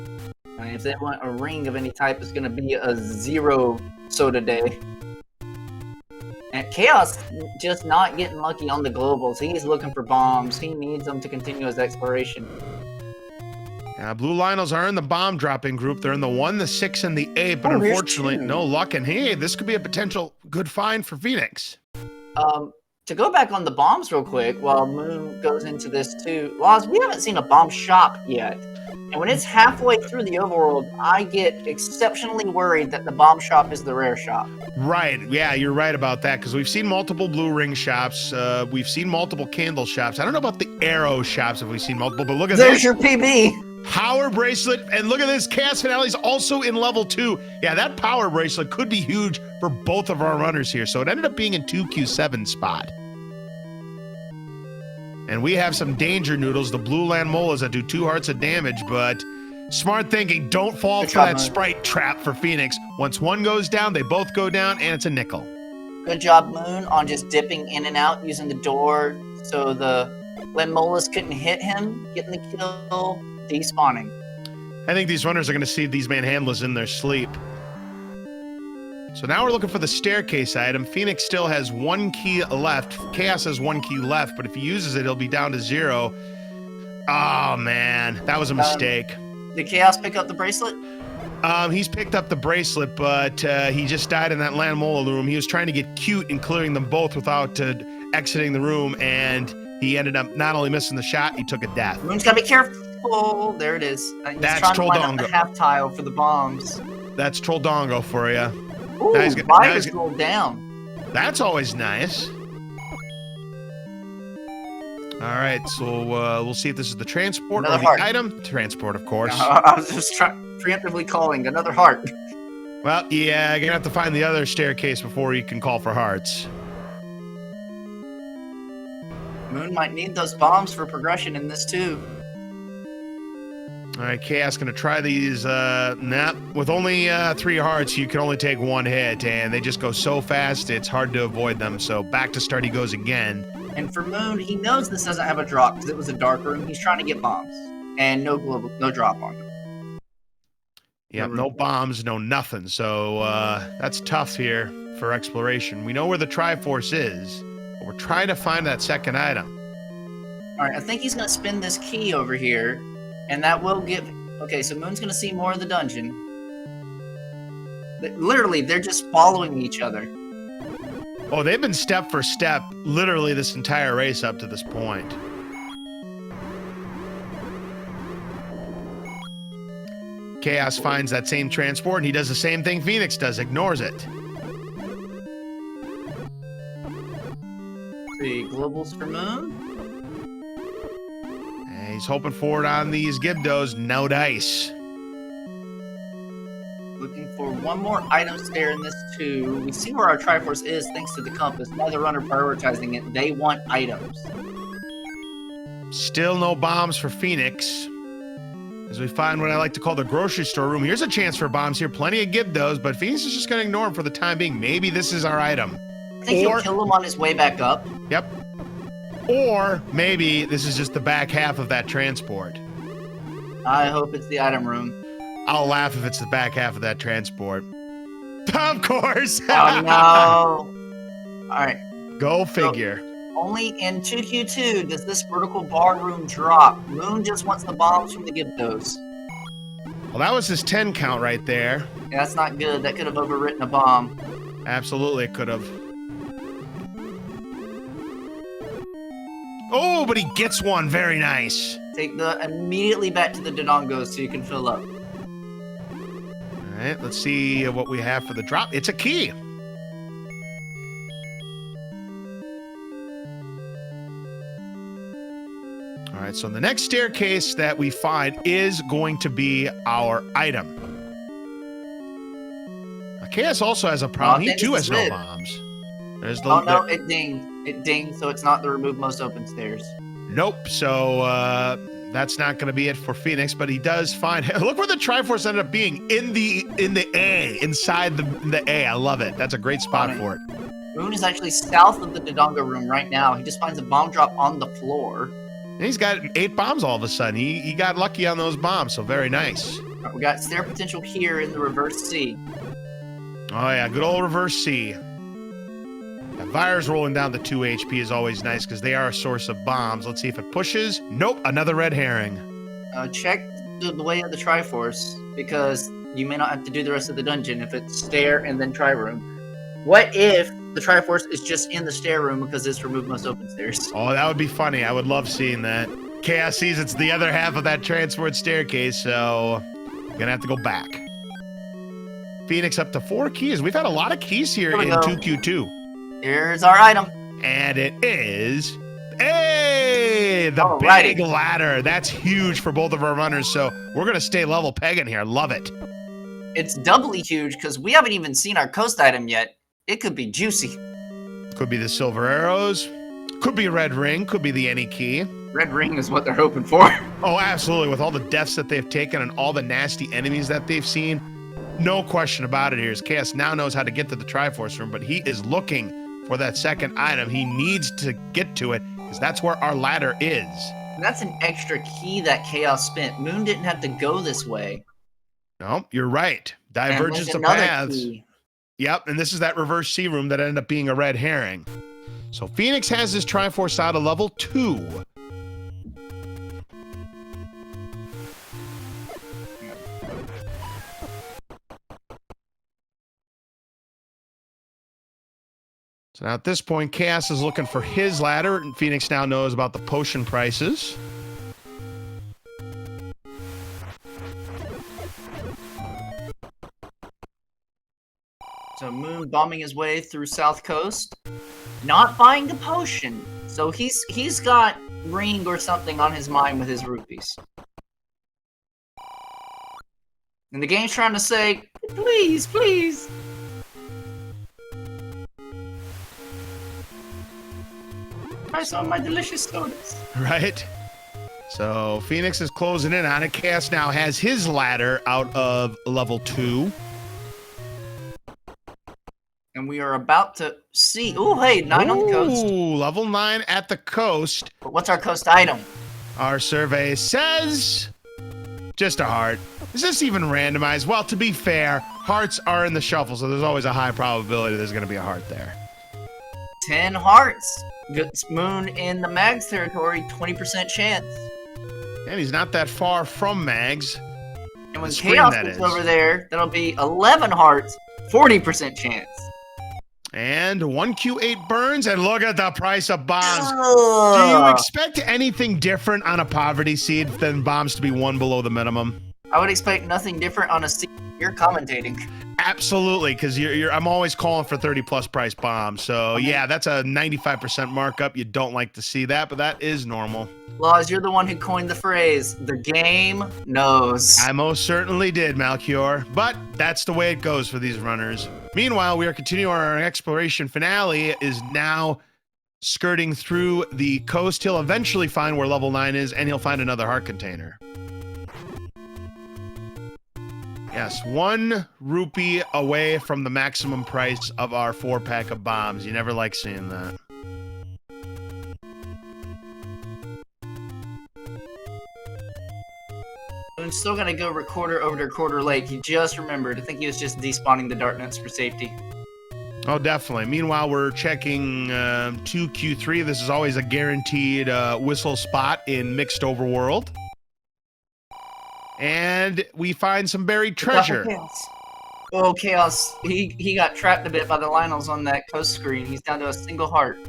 Speaker 2: I mean, if they want a ring of any type, it's going to be a 0 soda day. And Chaos just not getting lucky on the globals. He's looking for bombs. He needs them to continue his exploration.
Speaker 1: Blue Lionels are in the bomb dropping group. They're in the 1, the 6, and the 8, but unfortunately, no luck. And hey, this could be a potential good find for Phoenix.
Speaker 2: To go back on the bombs real quick, while Moon goes into this too, Laws, we haven't seen a bomb shop yet. And when it's halfway through the overworld, I get exceptionally worried that the bomb shop is the rare shop.
Speaker 1: Right. Yeah, you're right about that, because we've seen multiple blue ring shops. We've seen multiple candle shops. I don't know about the arrow shops if we've seen multiple, but look at
Speaker 2: There's
Speaker 1: this.
Speaker 2: your PB.
Speaker 1: Power bracelet, and look at this, Cha0sFinale is also in level 2. Yeah, that power bracelet could be huge for both of our runners here, so it ended up being in 2Q7 spot. And we have some danger noodles, the blue land molas that do 2 hearts of damage, but smart thinking, don't fall
Speaker 2: Good
Speaker 1: for
Speaker 2: job,
Speaker 1: that
Speaker 2: Moon.
Speaker 1: sprite trap for Phoenix. Once one goes down, they both go down, and it's a nickel.
Speaker 2: Good job, Moon, on just dipping in and out using the door so the Lemolas couldn't hit him, getting the kill, despawning.
Speaker 1: I think these runners are going to see these manhandlers in their sleep. So now we're looking for the staircase item. Phoenix still has 1 key left. Chaos has 1 key left, but if he uses it, he'll be down to 0. Oh, man. That was a mistake.
Speaker 2: Did Chaos pick up the bracelet?
Speaker 1: He's picked up the bracelet, but he just died in that Land Mola room. He was trying to get cute in clearing them both without exiting the room, and he ended up not only missing the shot, he took a death.
Speaker 2: Moon's gotta be careful. There it is. He's
Speaker 1: That's
Speaker 2: trying to line up
Speaker 1: Troldongo.
Speaker 2: the half tile for the bombs.
Speaker 1: That's Troldongo for you.
Speaker 2: Ooh,
Speaker 1: Now he's
Speaker 2: Virus rolled down.
Speaker 1: That's always nice. All right, so we'll see if this is the transport
Speaker 2: Another
Speaker 1: or the
Speaker 2: heart.
Speaker 1: item. Transport, of course.
Speaker 2: I was just preemptively calling another heart.
Speaker 1: Well, yeah, you're gonna have to find the other staircase before you can call for hearts.
Speaker 2: Moon might need those bombs for progression in this too.
Speaker 1: All right, Chaos gonna try these. Nah, with only 3 hearts, you can only take 1 hit, and they just go so fast, it's hard to avoid them. So back to start he goes again.
Speaker 2: And for Moon, he knows this doesn't have a drop because it was a dark room. He's trying to get bombs and no drop on them.
Speaker 1: Yep, no bombs, no nothing. So that's tough here for exploration. We know where the Triforce is, but we're trying to find that second item.
Speaker 2: All right, I think he's gonna spin this key over here, and that will give. Okay, so Moon's gonna see more of the dungeon. Literally, they're just following each other.
Speaker 1: Oh, they've been step for step, literally this entire race up to this point. Chaos finds that same transport, and he does the same thing Phoenix does, ignores it.
Speaker 2: The globals for Moon.
Speaker 1: And he's hoping for it on these Gibdos, no dice.
Speaker 2: Looking for one more item stair in this too. We see where our Triforce is thanks to the compass. Now the runner prioritizing it. They want items.
Speaker 1: Still no bombs for Phoenix. As we find what I like to call the grocery store room. Here's a chance for bombs here. Plenty of Gibdos, but Phoenix is just going to ignore them for the time being. Maybe this is our item.
Speaker 2: I think he'll kill him on his way back up.
Speaker 1: Yep. Or maybe this is just the back half of that transport.
Speaker 2: I hope it's the item room.
Speaker 1: I'll laugh if it's the back half of that transport. Of course.
Speaker 2: Oh no. Alright.
Speaker 1: Go figure.
Speaker 2: Only in 2Q2 does this vertical bar room drop. Moon just wants the bombs from the Gibdos.
Speaker 1: Well, that was his 10 count right there.
Speaker 2: Yeah, that's not good. That could have overwritten a bomb.
Speaker 1: Absolutely, it could have. Oh, but he gets one. Very nice.
Speaker 2: Take the immediately back to the Dodongos so you can fill up.
Speaker 1: All right, let's see what we have for the drop. It's a key. All right, so the next staircase that we find is going to be our item. Now, Chaos also has a problem. He too has no bombs. There's the,
Speaker 2: oh no, it dinged. It dinged, so it's not the remove most open stairs.
Speaker 1: Nope. So that's not going to be it for Phoenix, but he does find. Look where the Triforce ended up being in the A, inside the A. I love it. That's a great spot for it.
Speaker 2: Moon is actually south of the Dodongo room right now. He just finds a bomb drop on the floor.
Speaker 1: And he's got 8 bombs all of a sudden. He got lucky on those bombs, so very nice.
Speaker 2: Right, we got stair potential here in the reverse C.
Speaker 1: Oh yeah, good old reverse C. That Virus rolling down the 2 HP is always nice because they are a source of bombs. Let's see if it pushes. Nope, another red herring.
Speaker 2: Check the way of the Triforce, because you may not have to do the rest of the dungeon if it's stair and then Tri room. What if the Triforce is just in the stair room because it's remove most open stairs?
Speaker 1: Oh, that would be funny. I would love seeing that. Chaos sees it's the other half of that transport staircase, so gonna have to go back. Phoenix up to 4 keys. We've had a lot of keys here in 2Q2.
Speaker 2: Here's our item.
Speaker 1: And it is, hey, the
Speaker 2: Alrighty.
Speaker 1: big ladder. That's huge for both of our runners, so we're gonna stay level pegging here. Love it.
Speaker 2: It's doubly huge because we haven't even seen our coast item yet. It could be juicy.
Speaker 1: Could be the silver arrows, could be a red ring, could be the any key.
Speaker 2: Red ring is what they're hoping for.
Speaker 1: Oh, absolutely. With all the deaths that they've taken and all the nasty enemies that they've seen, no question about it here. Chaos now knows how to get to the Triforce room, but he is looking for that second item. He needs to get to it because that's where our ladder is.
Speaker 2: And that's an extra key that Chaos spent. Moon didn't have to go this way.
Speaker 1: No, you're right. Divergence of paths. Key. Yep, and this is that reverse C room that ended up being a red herring. So Phoenix has his Triforce out of level 2. So now at this point, Chaos is looking for his ladder, and Phoenix now knows about the potion prices.
Speaker 2: So Moon bombing his way through South Coast, not buying the potion. So he's got ring or something on his mind with his rupees. And the game's trying to say, please, please. Try some of my delicious sodas.
Speaker 1: Right? So Phoenix is closing in on it. Chaos now has his ladder out of level 2.
Speaker 2: And we are about to see. Oh, hey, 9 on the coast.
Speaker 1: Ooh, level 9 at the coast.
Speaker 2: But what's our coast item?
Speaker 1: Our survey says just a heart. Is this even randomized? Well, to be fair, hearts are in the shuffle, so there's always a high probability there's going to be a heart there.
Speaker 2: 10 hearts. Gets Moon in the Mags territory, 20% chance.
Speaker 1: And he's not that far from Mags.
Speaker 2: And when Chaos gets over there, that'll be 11 hearts, 40% chance.
Speaker 1: And 1Q8 burns, and look at the price of bombs.
Speaker 2: Ugh.
Speaker 1: Do you expect anything different on a poverty seed than bombs to be 1 below the minimum?
Speaker 2: I would expect nothing different on a seed you're commentating.
Speaker 1: Absolutely, because I'm always calling for 30+ price bombs. So yeah, that's a 95% markup. You don't like to see that, but that is normal.
Speaker 2: Laws, you're the one who coined the phrase, the game knows.
Speaker 1: I most certainly did, Malchior, but that's the way it goes for these runners. Meanwhile, we are continuing our exploration. Finale is now skirting through the coast. He'll eventually find where level 9 is, and he'll find another heart container. Yes, 1 rupee away from the maximum price of our 4-pack of bombs. You never like seeing that.
Speaker 2: I'm still gonna go recorder over to Recorder Lake. He just remembered. I think he was just despawning the darknets for safety.
Speaker 1: Oh, definitely. Meanwhile, we're checking 2Q3. This is always a guaranteed whistle spot in Mixed Overworld. And we find some buried treasure.
Speaker 2: Chaos. Oh, Chaos. He got trapped a bit by the Lionels on that coast screen. He's down to a single heart.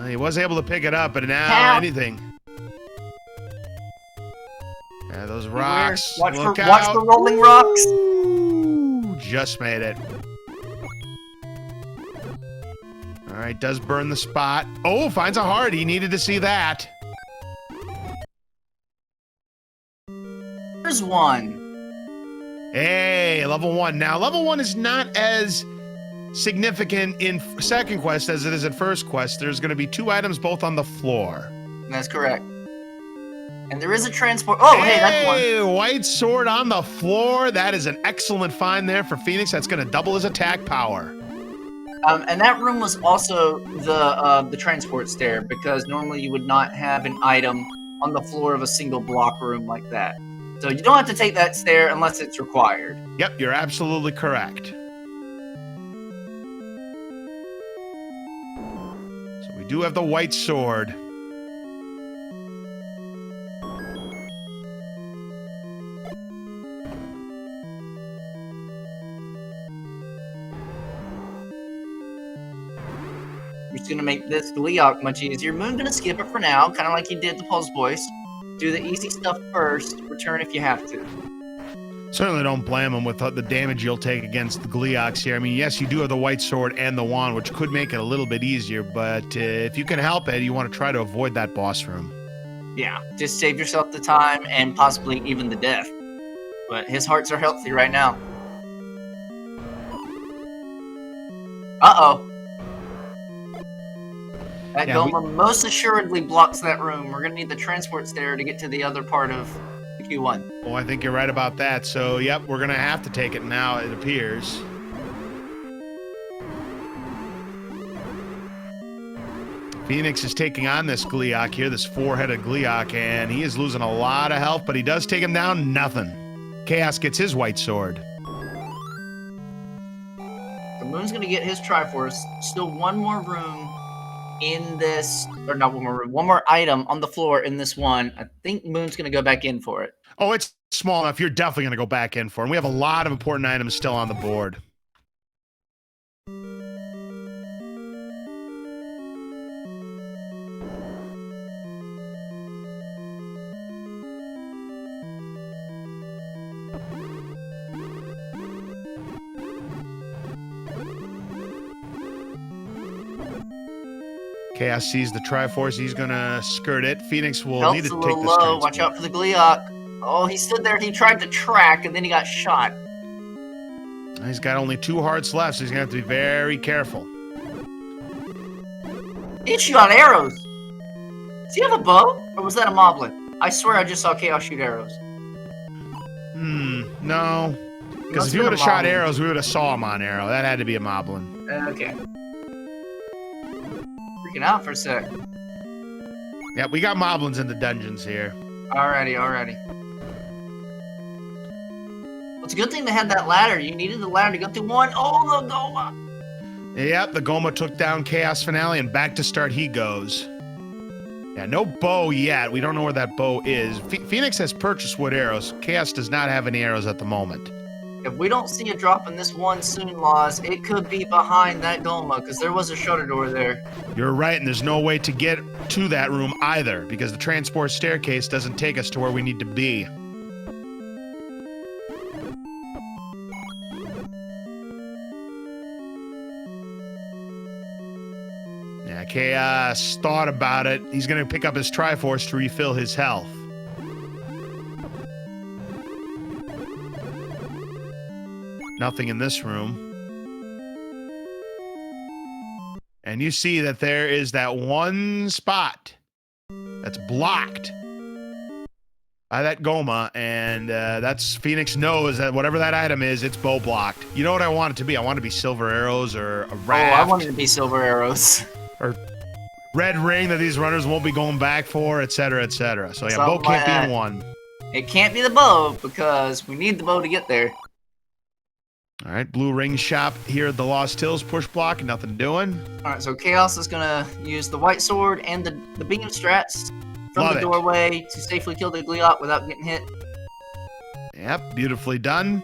Speaker 1: He was able to pick it up, but now anything. Yeah, those rocks.
Speaker 2: Watch the rolling rocks.
Speaker 1: Ooh, just made it. All right, does burn the spot. Oh, finds a heart. He needed to see that.
Speaker 2: There's 1.
Speaker 1: Hey, level 1. Now, level 1 is not as significant in second quest as it is in first quest. There's going to be 2 items both on the floor.
Speaker 2: That's correct. And there is a transport. Oh, hey, that's 1.
Speaker 1: Hey, white sword on the floor. That is an excellent find there for Phoenix. That's going to double his attack power.
Speaker 2: And that room was also the transport stair, because normally you would not have an item on the floor of a single block room like that. So you don't have to take that stair unless it's required.
Speaker 1: Yep, you're absolutely correct. So we do have the white sword.
Speaker 2: Which is going to make this Gleeok much easier. Moon going to skip it for now, kind of like he did the Pulse Voice. Do the easy stuff first. Return if you have to.
Speaker 1: Certainly don't blame him with the damage you'll take against the Gleeoks here. I mean, yes, you do have the White Sword and the Wand, which could make it a little bit easier, but if you can help it, you want to try to avoid that boss room.
Speaker 2: Yeah, just save yourself the time and possibly even the death. But his hearts are healthy right now. Uh-oh. That Goma most assuredly blocks that room. We're going to need the transport stair to get to the other part of the Q1.
Speaker 1: Oh, I think you're right about that. So, yep, we're going to have to take it now, it appears. Phoenix is taking on this Gleeok here, this four-headed Gleeok, and he is losing a lot of health, but he does take him down, nothing. Chaos gets his White Sword.
Speaker 2: The Moon's going to get his Triforce. Still one more room in this, or not one more room, one more item on the floor in this one. I think Moon's going to go back in for it.
Speaker 1: Oh, it's small enough. You're definitely going to go back in for it. And we have a lot of important items still on the board. Chaos sees the Triforce. He's going to skirt it. Phoenix will need to take this
Speaker 2: low. Watch out for the Gleeok. Oh, he stood there. He tried to track, and then he got shot.
Speaker 1: He's got only 2 hearts left, so he's going to have to be very careful.
Speaker 2: He shoot out arrows. Does he have a bow? Or was that a Moblin? I swear I just saw Chaos shoot arrows.
Speaker 1: No. Because if he would have shot arrows, we would have saw him on arrow. That had to be a Moblin.
Speaker 2: Okay. Freaking out for a sec.
Speaker 1: Yeah, we got Moblins in the dungeons here.
Speaker 2: Alrighty. Well, it's a good thing they had that ladder. You needed the ladder to go through one. Oh, the Goma!
Speaker 1: Yep, the Goma took down Cha0sFinale, and back to start he goes. Yeah, no bow yet. We don't know where that bow is. Phoenix has purchased wood arrows. Chaos does not have any arrows at the moment.
Speaker 2: If we don't see a drop in this one soon, Laws, it could be behind that Goma, because there was a shutter door there.
Speaker 1: You're right, and there's no way to get to that room either, because the transport staircase doesn't take us to where we need to be. Yeah, Chaos thought about it. He's going to pick up his Triforce to refill his health. Nothing in this room. And you see that there is that one spot that's blocked by that Goma, and that's Phoenix knows that whatever that item is, it's bow blocked. You know what I want it to be? I want it to be silver arrows or a raft.
Speaker 2: Oh, I want it to be silver arrows.
Speaker 1: Or red ring that these runners won't be going back for, etc., etc. So yeah,
Speaker 2: Something
Speaker 1: bow can't be in one.
Speaker 2: It can't be the bow, because we need the bow to get there.
Speaker 1: All right, blue ring shop here at the Lost Hills. Push block, nothing doing.
Speaker 2: All right, so Chaos is going to use the White Sword and the beam strats from
Speaker 1: Love
Speaker 2: the
Speaker 1: it.
Speaker 2: doorway to safely kill the Gleeok without getting hit.
Speaker 1: Yep, beautifully done.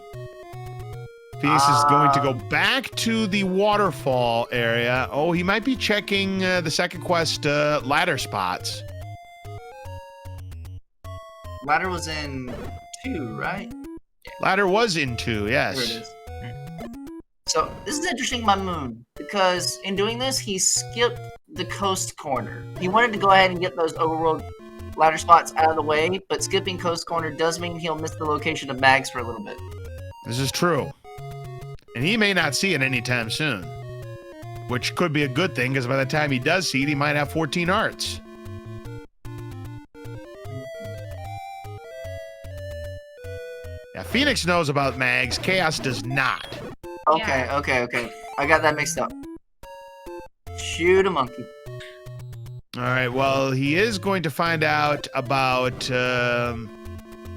Speaker 1: Phoenix is going to go back to the waterfall area. Oh, he might be checking the second quest ladder spots.
Speaker 2: Ladder was in 2, right?
Speaker 1: Ladder was in 2, yes.
Speaker 2: There it is. So, this is interesting by Moon, because in doing this, he skipped the coast corner. He wanted to go ahead and get those overworld ladder spots out of the way, but skipping coast corner does mean he'll miss the location of bags for a little bit.
Speaker 1: This is true. And he may not see it anytime soon. Which could be a good thing, because by the time he does see it, he might have 14 hearts. Yeah, Phoenix knows about mags. Chaos does not.
Speaker 2: Okay. I got that mixed up. Shoot a monkey.
Speaker 1: All right, well, he is going to find out about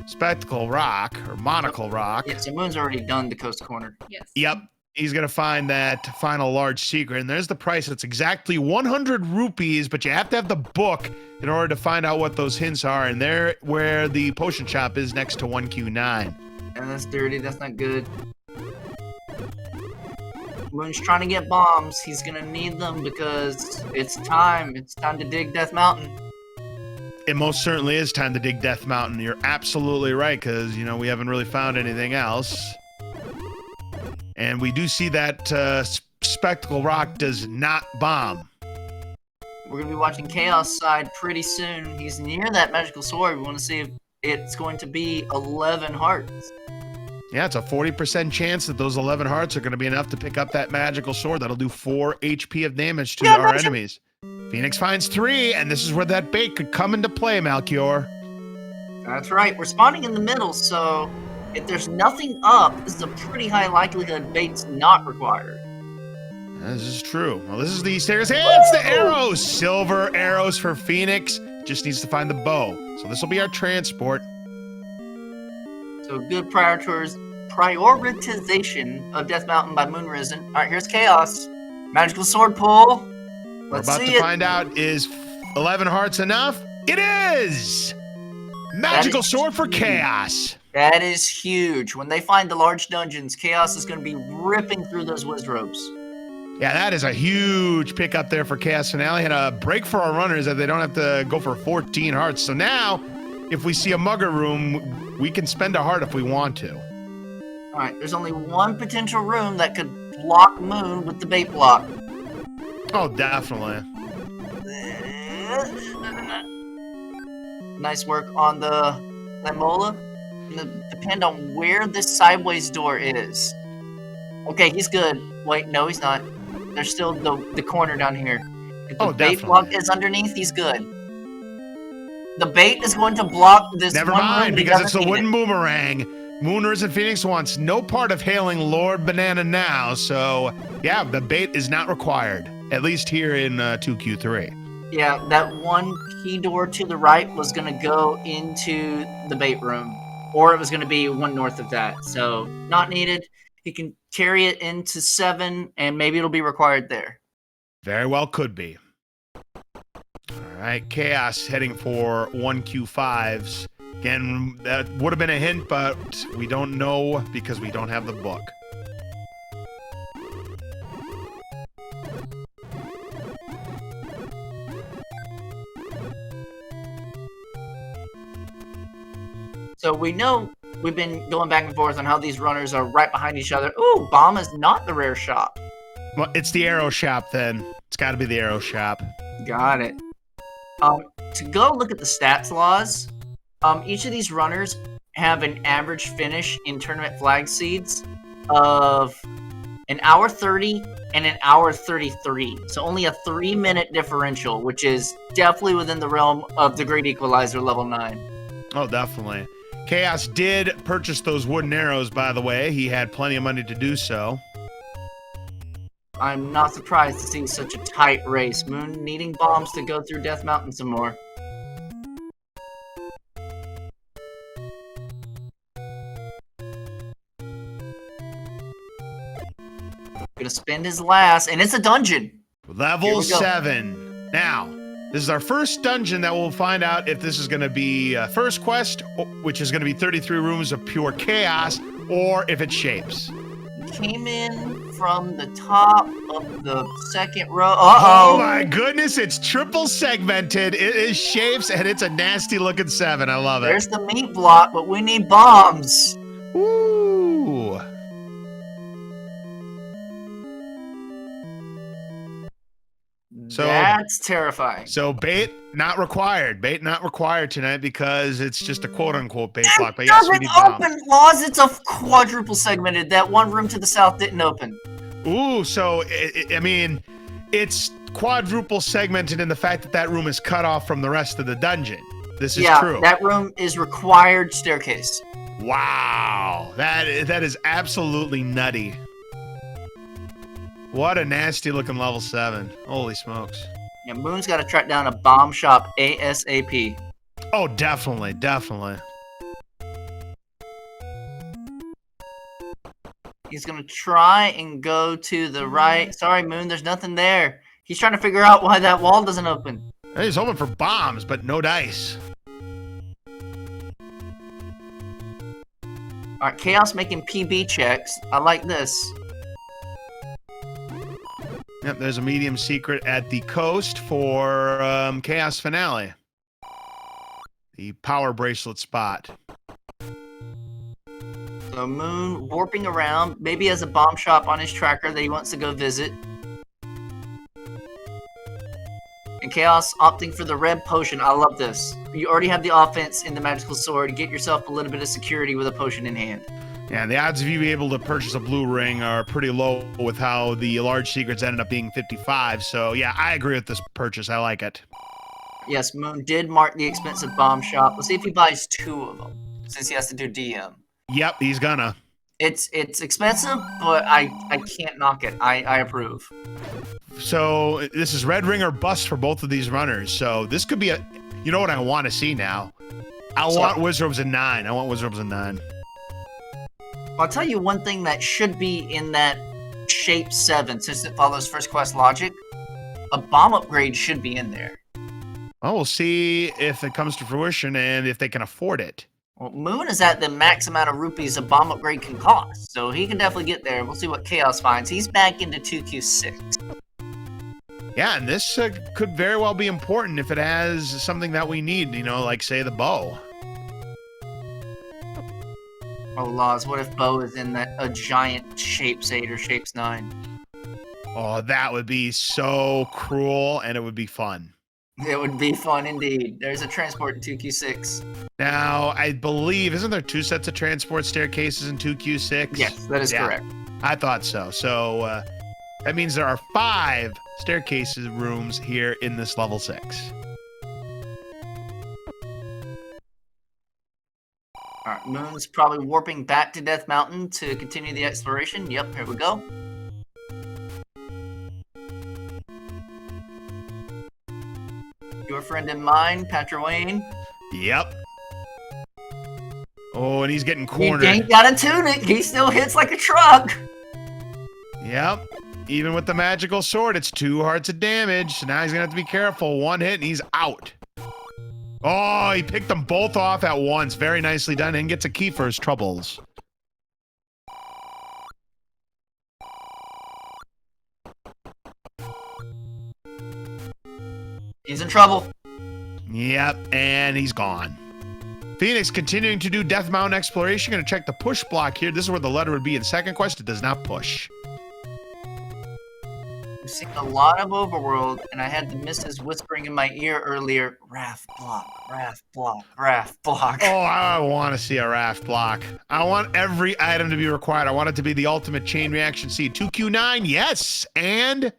Speaker 1: Spectacle Rock, or Monocle Rock.
Speaker 2: Yeah, so Moon's already done the coast corner.
Speaker 3: Yes.
Speaker 1: Yep, he's going to find that final large secret, and there's the price. It's exactly 100 rupees, but you have to have the book in order to find out what those hints are, and there where the potion shop is next to 1Q9.
Speaker 2: And that's dirty, that's not good. Moon's trying to get bombs. He's gonna need them because it's time. It's time to dig Death Mountain.
Speaker 1: it most certainly is time to dig Death Mountain. You're absolutely right, because, you know, we haven't really found anything else. And we do see that Spectacle Rock does not bomb.
Speaker 2: We're going to be watching Chaos side pretty soon. He's near that magical sword. We want to see if it's going to be 11 hearts.
Speaker 1: Yeah, it's a 40% chance that those 11 hearts are going to be enough to pick up that magical sword. That'll do 4 HP of damage to our enemies. Phoenix finds 3, and this is where that bait could come into play, Malchior.
Speaker 2: That's right. We're spawning in the middle, so if there's nothing up, this is a pretty high likelihood bait's not required.
Speaker 1: This is true. Well, this is the stairs. Hey, it's the arrows! Silver arrows for Phoenix. Just needs to find the bow. So this will be our transport.
Speaker 2: So good prioritization of Death Mountain by Moonrisen. All right, here's Chaos. Magical sword pull. Let's
Speaker 1: We're about to find out, is 11 hearts enough? It is! Magical sword for Chaos.
Speaker 2: That is huge. When they find the large dungeons, Chaos is going to be ripping through those Wizrobes.
Speaker 1: Yeah, that is a huge pickup there for Cha0sFinale. And a break for our runners that they don't have to go for 14 hearts. So now, if we see a mugger room, we can spend a heart if we want to.
Speaker 2: All right, there's only one potential room that could block Moon with the bait block.
Speaker 1: Oh, definitely.
Speaker 2: Nice work on the Lamola. Depend on where this sideways door is. Okay, he's good. Wait, no, he's not. There's still the corner down here. If the bait block is underneath, he's good. The bait is going to block this.
Speaker 1: Never mind, because it's the wooden boomerang. MoonrisenPhoenix wants no part of hailing Lord Banana now, so yeah, the bait is not required, at least here in 2Q3.
Speaker 2: Yeah, that one key door to the right was going to go into the bait room, or it was going to be one north of that, so not needed. He can carry it into 7, and maybe it'll be required there.
Speaker 1: Very well could be. All right, Chaos heading for 1Q5s. Again, that would have been a hint, but we don't know because we don't have the book.
Speaker 2: So we know we've been going back and forth on how these runners are right behind each other. Ooh, bomb is not the rare shop.
Speaker 1: Well, it's the arrow shop then. It's got to be the arrow shop.
Speaker 2: Got it. To go look at the stats laws, each of these runners have an average finish in tournament flag seeds of an hour 30 and an hour 33. So only a 3-minute differential, which is definitely within the realm of the Great Equalizer level 9.
Speaker 1: Oh, definitely. Chaos did purchase those wooden arrows, by the way. He had plenty of money to do so.
Speaker 2: I'm not surprised to see such a tight race. Moon needing bombs to go through Death Mountain some more. Gonna spend his last, and it's a dungeon.
Speaker 1: Level 7. Now, this is our first dungeon that we'll find out if this is going to be first quest, which is going to be 33 rooms of pure chaos, or if it shapes.
Speaker 2: Came in from the top of the second row.
Speaker 1: Oh my goodness, it's triple segmented. It is shapes, and it's a nasty looking 7. I love it.
Speaker 2: There's the meat block, but we need bombs.
Speaker 1: Ooh. So
Speaker 2: that's terrifying.
Speaker 1: So bait not required. Bait not required tonight because it's just a quote-unquote bait block. But
Speaker 2: It
Speaker 1: yes, we
Speaker 2: doesn't
Speaker 1: need bombs.
Speaker 2: open, Laws. It's a quadruple segmented. That one room to the south didn't open.
Speaker 1: Ooh, so I mean, it's quadruple segmented in the fact that that room is cut off from the rest of the dungeon. This is true.
Speaker 2: Yeah, that room is required staircase.
Speaker 1: Wow, that is absolutely nutty. What a nasty looking level 7. Holy smokes.
Speaker 2: Yeah, Moon's got to track down a bomb shop ASAP.
Speaker 1: Oh, definitely, definitely.
Speaker 2: He's going to try and go to the right. Sorry, Moon, there's nothing there. He's trying to figure out why that wall doesn't open.
Speaker 1: He's hoping for bombs, but no dice.
Speaker 2: All right, Chaos making PB checks. I like this.
Speaker 1: Yep, there's a medium secret at the coast for Cha0sFinale. The power bracelet spot.
Speaker 2: So Moon warping around, maybe has a bomb shop on his tracker that he wants to go visit. And Chaos opting for the red potion. I love this. You already have the offense in the magical sword. Get yourself a little bit of security with a potion in hand.
Speaker 1: Yeah, the odds of you being able to purchase a blue ring are pretty low with how the large secrets ended up being 55. So yeah, I agree with this purchase. I like it.
Speaker 2: Yes, Moon did mark the expensive bomb shop. Let's see if he buys 2 of them, since he has to do DM.
Speaker 1: Yep, he's gonna.
Speaker 2: It's expensive, but I can't knock it. I approve.
Speaker 1: So this is red ring or bust for both of these runners. So this could be a, you know what I want to see now? I want Wizards in 9. I want Wizards in 9.
Speaker 2: I'll tell you one thing that should be in that shape 7, since it follows first quest logic. A bomb upgrade should be in there.
Speaker 1: Well, we'll see if it comes to fruition and if they can afford it.
Speaker 2: Well, Moon is at the max amount of rupees a bomb upgrade can cost, so he can definitely get there. We'll see what Chaos finds. He's back into 2Q6.
Speaker 1: Yeah, and this could very well be important if it has something that we need, you know, like, say, the bow.
Speaker 2: Oh, laws, what if Bo is in a giant Shapes 8 or Shapes 9?
Speaker 1: Oh, that would be so cruel, and it would be fun.
Speaker 2: It would be fun indeed. There's a transport in 2Q6.
Speaker 1: Now, I believe, isn't there 2 sets of transport staircases in 2Q6?
Speaker 2: Yes, that is correct.
Speaker 1: I thought so. So that means there are 5 staircases rooms here in this level 6.
Speaker 2: Alright, Moon's probably warping back to Death Mountain to continue the exploration. Yep, here we go. Your friend and mine, Patrick Wayne.
Speaker 1: Yep. Oh, and he's getting cornered.
Speaker 2: He ain't got a tunic. He still hits like a truck.
Speaker 1: Yep. Even with the magical sword, it's 2 hearts of damage. So now he's going to have to be careful. 1 hit and he's out. Oh, he picked them both off at once. Very nicely done, and gets a key for his troubles.
Speaker 2: He's in trouble.
Speaker 1: Yep, and he's gone. Phoenix continuing to do Death Mountain exploration. Going to check the push block here. This is where the letter would be in second quest. It does not push.
Speaker 2: I've seen a lot of overworld, and I had the missus whispering in my ear earlier, Raft block, Raft block, Raft block.
Speaker 1: Oh, I want to see a raft block. I want every item to be required. I want it to be the ultimate chain reaction seed. 2Q9, yes, and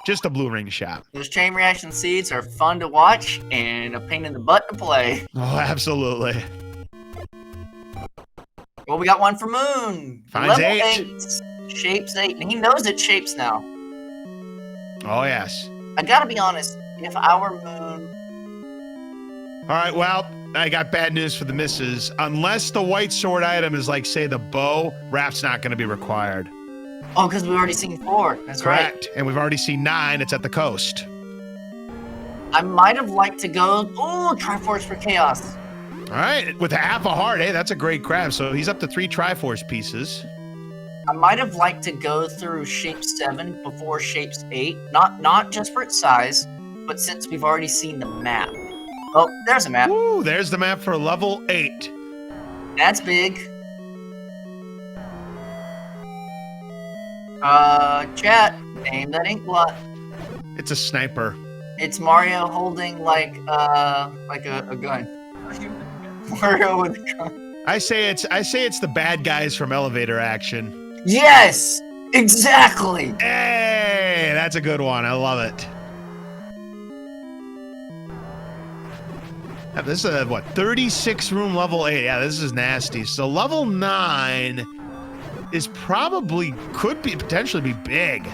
Speaker 1: just a blue ring shot.
Speaker 2: Those chain reaction seeds are fun to watch and a pain in the butt to play.
Speaker 1: Oh, absolutely.
Speaker 2: Well, we got one for Moon.
Speaker 1: Finds
Speaker 2: Level
Speaker 1: 8.
Speaker 2: Shapes 8, and he knows it shapes now.
Speaker 1: Oh, yes.
Speaker 2: I gotta be honest, if I were Moon...
Speaker 1: All right, well, I got bad news for the missus. Unless the white sword item is like, say, the bow, raft's not going to be required.
Speaker 2: Oh, because we've already seen 4. That's right.
Speaker 1: Correct. And we've already seen 9. It's at the coast.
Speaker 2: I might have liked to go... Ooh, Triforce for Chaos.
Speaker 1: All right, with half a heart, hey, that's a great grab. So he's up to 3 Triforce pieces.
Speaker 2: I might have liked to go through Shape 7 before Shapes 8. Not just for its size, but since we've already seen the map. Oh, there's a map.
Speaker 1: Ooh, there's the map for level 8.
Speaker 2: That's big. Chat, name that ink blot.
Speaker 1: It's a sniper.
Speaker 2: It's Mario holding like a gun. Mario with a gun.
Speaker 1: I say it's the bad guys from Elevator Action.
Speaker 2: Yes, exactly.
Speaker 1: Hey, that's a good one. I love it. Yeah, this is a, what, 36 room level 8. Yeah, this is nasty. So level 9 is probably, could be, potentially be big.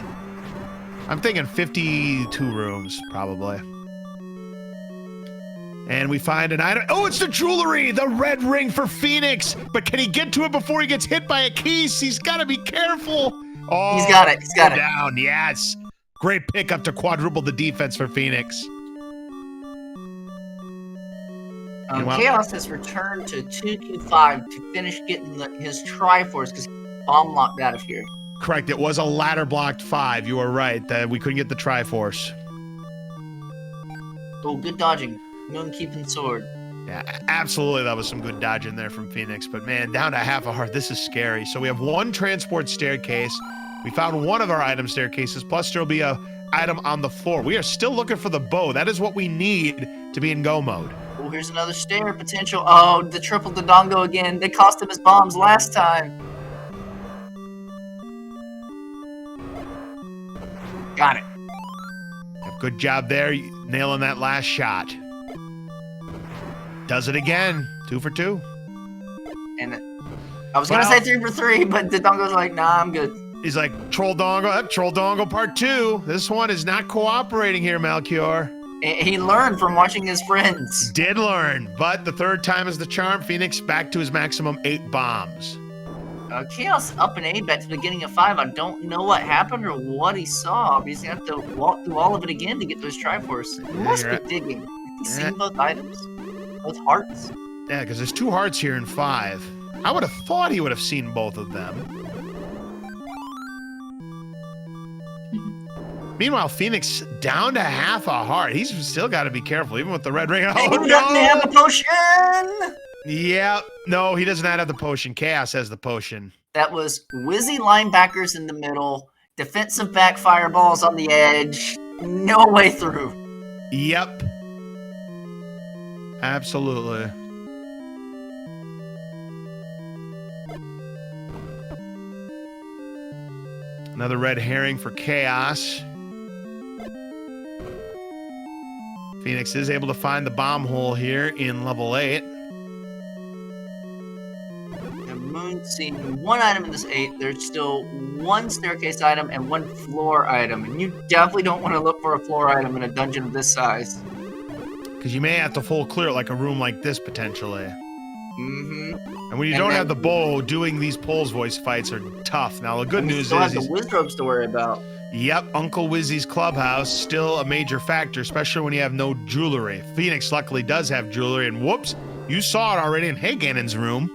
Speaker 1: I'm thinking 52 rooms, probably. And we find an item. Oh, it's the jewelry! The red ring for Phoenix! But can he get to it before he gets hit by a keys? He's got to be careful. Oh,
Speaker 2: he's got it. He's got it.
Speaker 1: Down, yes. Great pickup to quadruple the defense for Phoenix.
Speaker 2: Chaos has returned to 2Q5 to finish getting his Triforce because he's bomb locked out of here.
Speaker 1: Correct. It was a ladder blocked 5. You were right. That we couldn't get the Triforce.
Speaker 2: Oh, good dodging. Moon keeping sword.
Speaker 1: Yeah, absolutely. That was some good dodge in there from Phoenix. But man, down to half a heart. This is scary. So we have one transport staircase. We found one of our item staircases. Plus there'll be a item on the floor. We are still looking for the bow. That is what we need to be in go mode.
Speaker 2: Oh, here's another stair potential. Oh, the triple Dodongo again. They cost him his bombs last time. Got it.
Speaker 1: Good job there, nailing that last shot. Does it again. 2 for 2.
Speaker 2: And I was gonna say 3 for 3, but Dodongo's like, nah, I'm good.
Speaker 1: He's like, Troll Dongo part 2. This one is not cooperating here, Melchior.
Speaker 2: He learned from watching his friends.
Speaker 1: Did learn, but the third time is the charm. Phoenix back to his maximum 8 bombs.
Speaker 2: Chaos up an 8 back to the beginning of 5. I don't know what happened or what he saw. He's gonna have to walk through all of it again to get to his Triforce. He must be digging. Has he seen both items? Both hearts?
Speaker 1: Yeah, because there's 2 hearts here in 5. I would have thought he would have seen both of them. Meanwhile, Phoenix down to half a heart. He's still got to be careful, even with the red ring. Oh,
Speaker 2: he doesn't have a potion!
Speaker 1: Yeah, no, he does not have the potion. Chaos has the potion.
Speaker 2: That was Wizzy linebackers in the middle, defensive back fireballs on the edge, no way through.
Speaker 1: Yep. Absolutely. Another red herring for Chaos. Phoenix is able to find the bomb hole here in level 8.
Speaker 2: And Moon's seen 1 item in this 8. There's still 1 staircase item and 1 floor item. And you definitely don't want to look for a floor item in a dungeon of this size.
Speaker 1: Because you may have to full clear it like a room like this, potentially.
Speaker 2: Mm-hmm.
Speaker 1: And when you don't have the bow, doing these Poles voice fights are tough. Now, the good news is...
Speaker 2: still have the Wizrobes to worry about.
Speaker 1: Yep, Uncle Wizzy's clubhouse, still a major factor, especially when you have no jewelry. Phoenix luckily does have jewelry, and whoops, you saw it already in Ganon's room.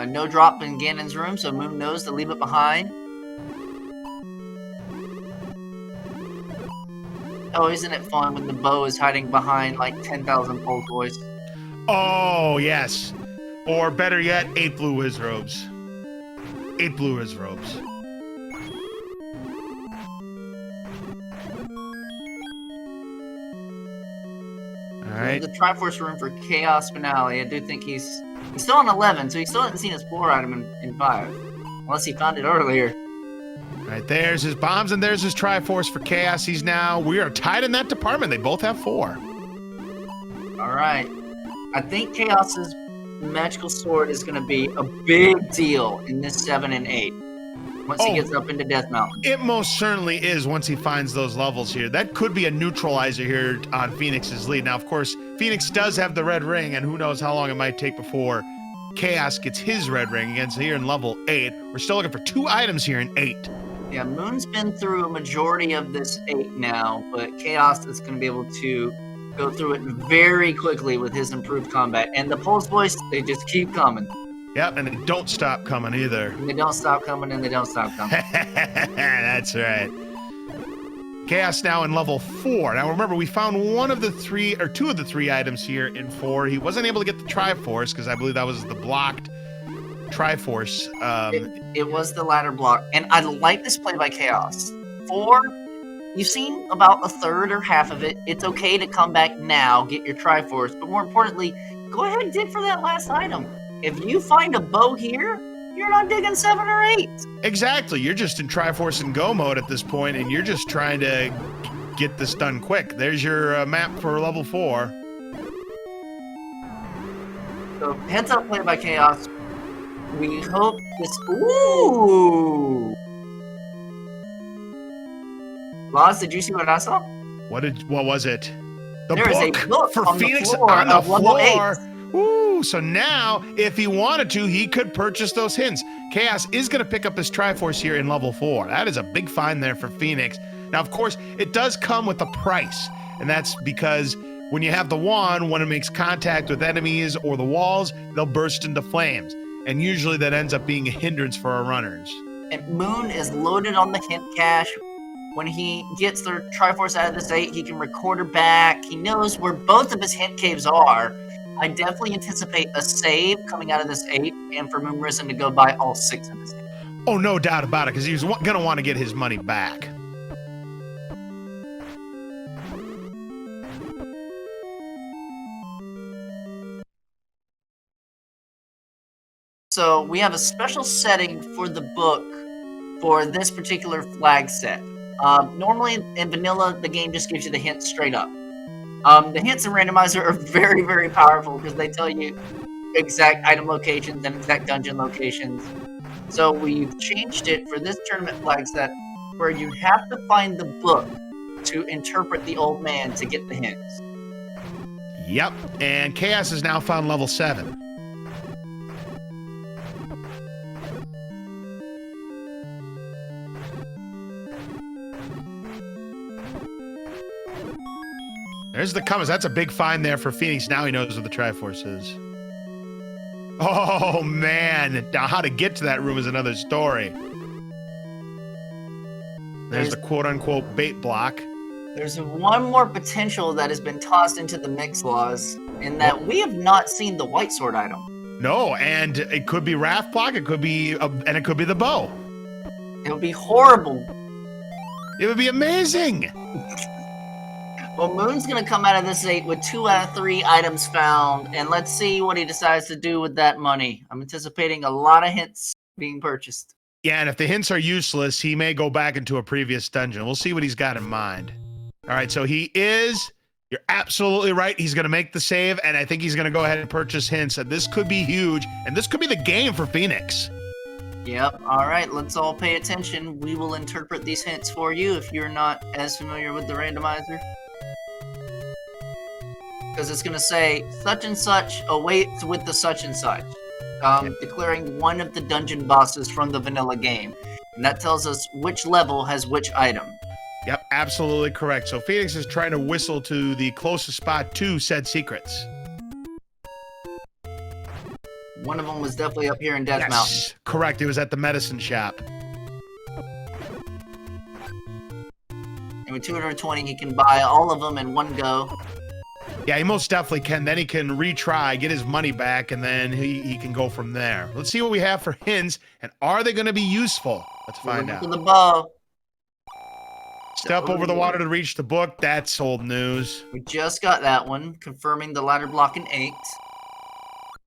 Speaker 2: No drop in Ganon's room, so Moon knows to leave it behind. Oh, isn't it fun when the bow is hiding behind like 10,000 Pole Boys?
Speaker 1: Oh, yes. Or better yet, 8 blue Wizrobes. 8 blue Wizrobes. All right.
Speaker 2: The Triforce room for Cha0sFinale. I do think he's still on 11, so he still hasn't seen his floor item in 5. Unless he found it earlier.
Speaker 1: All right, there's his bombs and there's his Triforce for Chaos. We are tied in that department. They both have 4.
Speaker 2: All right. I think Chaos's magical sword is going to be a big deal in this 7 and 8. Once he gets up into Death Mountain.
Speaker 1: It most certainly is once he finds those levels here. That could be a neutralizer here on Phoenix's lead. Now, of course, Phoenix does have the red ring, and who knows how long it might take before Chaos gets his red ring against here in level 8. We're still looking for 2 items here in 8.
Speaker 2: Yeah, Moon's been through a majority of this 8 now, but Chaos is going to be able to go through it very quickly with his improved combat. And the Pulse Voice, they just keep coming.
Speaker 1: Yep, and they don't stop coming either.
Speaker 2: And they don't stop coming, and they don't stop coming.
Speaker 1: That's right. Chaos now in level 4. Now remember, we found 2 of the 3 items here in 4. He wasn't able to get the Triforce because I believe that was the blocked Triforce.
Speaker 2: It was the ladder block, and I like this play by Chaos. 4, you've seen about a third or half of it. It's okay to come back now, get your Triforce, but more importantly, go ahead and dig for that last item. If you find a bow here, you're not digging 7 or 8.
Speaker 1: Exactly. You're just in Triforce and Go mode at this point, and you're just trying to get this done quick. There's your map for level 4.
Speaker 2: So, heads up play by Chaos. We hope this... Ooh! Loz, did you see what I saw?
Speaker 1: What was it?
Speaker 2: There is a book
Speaker 1: for
Speaker 2: on
Speaker 1: Phoenix
Speaker 2: the floor
Speaker 1: on the
Speaker 2: of level
Speaker 1: floor.
Speaker 2: 8.
Speaker 1: Ooh, so now, if he wanted to, he could purchase those hints. Chaos is going to pick up his Triforce here in level 4. That is a big find there for Phoenix. Now, of course, it does come with a price, and that's because when you have the wand, when it makes contact with enemies or the walls, they'll burst into flames, and usually that ends up being a hindrance for our runners.
Speaker 2: And Moon is loaded on the hint cache. when he gets the Triforce out of this 8, he can record her back. He knows where both of his hint caves are. I definitely anticipate a save coming out of this 8, and for Moonrisen to go buy all 6 of his hints.
Speaker 1: Oh, no doubt about it, because he's going to want to get his money back.
Speaker 2: So we have a special setting for the book for this particular flag set. Normally in vanilla, the game just gives you the hints straight up. The hints in Randomizer are very, very powerful because they tell you exact item locations and exact dungeon locations. So we've changed it for this tournament flag set where you have to find the book to interpret the old man to get the hints.
Speaker 1: Yep, and Chaos has now found level 7. There's the compass. That's a big find there for Phoenix. Now he knows what the Triforce is. Oh, man. Now, how to get to that room is another story. There's the quote-unquote bait block.
Speaker 2: There's one more potential that has been tossed into the mix, Laws, in that we have not seen the white sword item.
Speaker 1: No, and it could be Wrath block. It could be, and it could be the bow.
Speaker 2: It would be horrible.
Speaker 1: It would be amazing.
Speaker 2: Well, Moon's going to come out of this 8 with 2 out of 3 items found, and let's see what he decides to do with that money. I'm anticipating a lot of hints being purchased.
Speaker 1: Yeah, and if the hints are useless, he may go back into a previous dungeon. We'll see what he's got in mind. All right, so you're absolutely right. He's going to make the save, and I think he's going to go ahead and purchase hints, and this could be huge, and this could be the game for Phoenix.
Speaker 2: Yep, all right, let's all pay attention. We will interpret these hints for you if you're not as familiar with the randomizer. Because it's going to say, such and such awaits with the such and such, declaring one of the dungeon bosses from the vanilla game. And that tells us which level has which item.
Speaker 1: Yep, absolutely correct. So Phoenix is trying to whistle to the closest spot to said secrets.
Speaker 2: One of them was definitely up here in Death Mountain.
Speaker 1: Correct. It was at the medicine shop.
Speaker 2: And with 220, he can buy all of them in one go.
Speaker 1: Yeah, he most definitely can. Then he can retry, get his money back, and then he can go from there. Let's see what we have for hints, and are they going to be useful? Let's find out.
Speaker 2: The bow.
Speaker 1: Step over the water to reach the book. That's old news.
Speaker 2: We just got that one, confirming the ladder block in 8.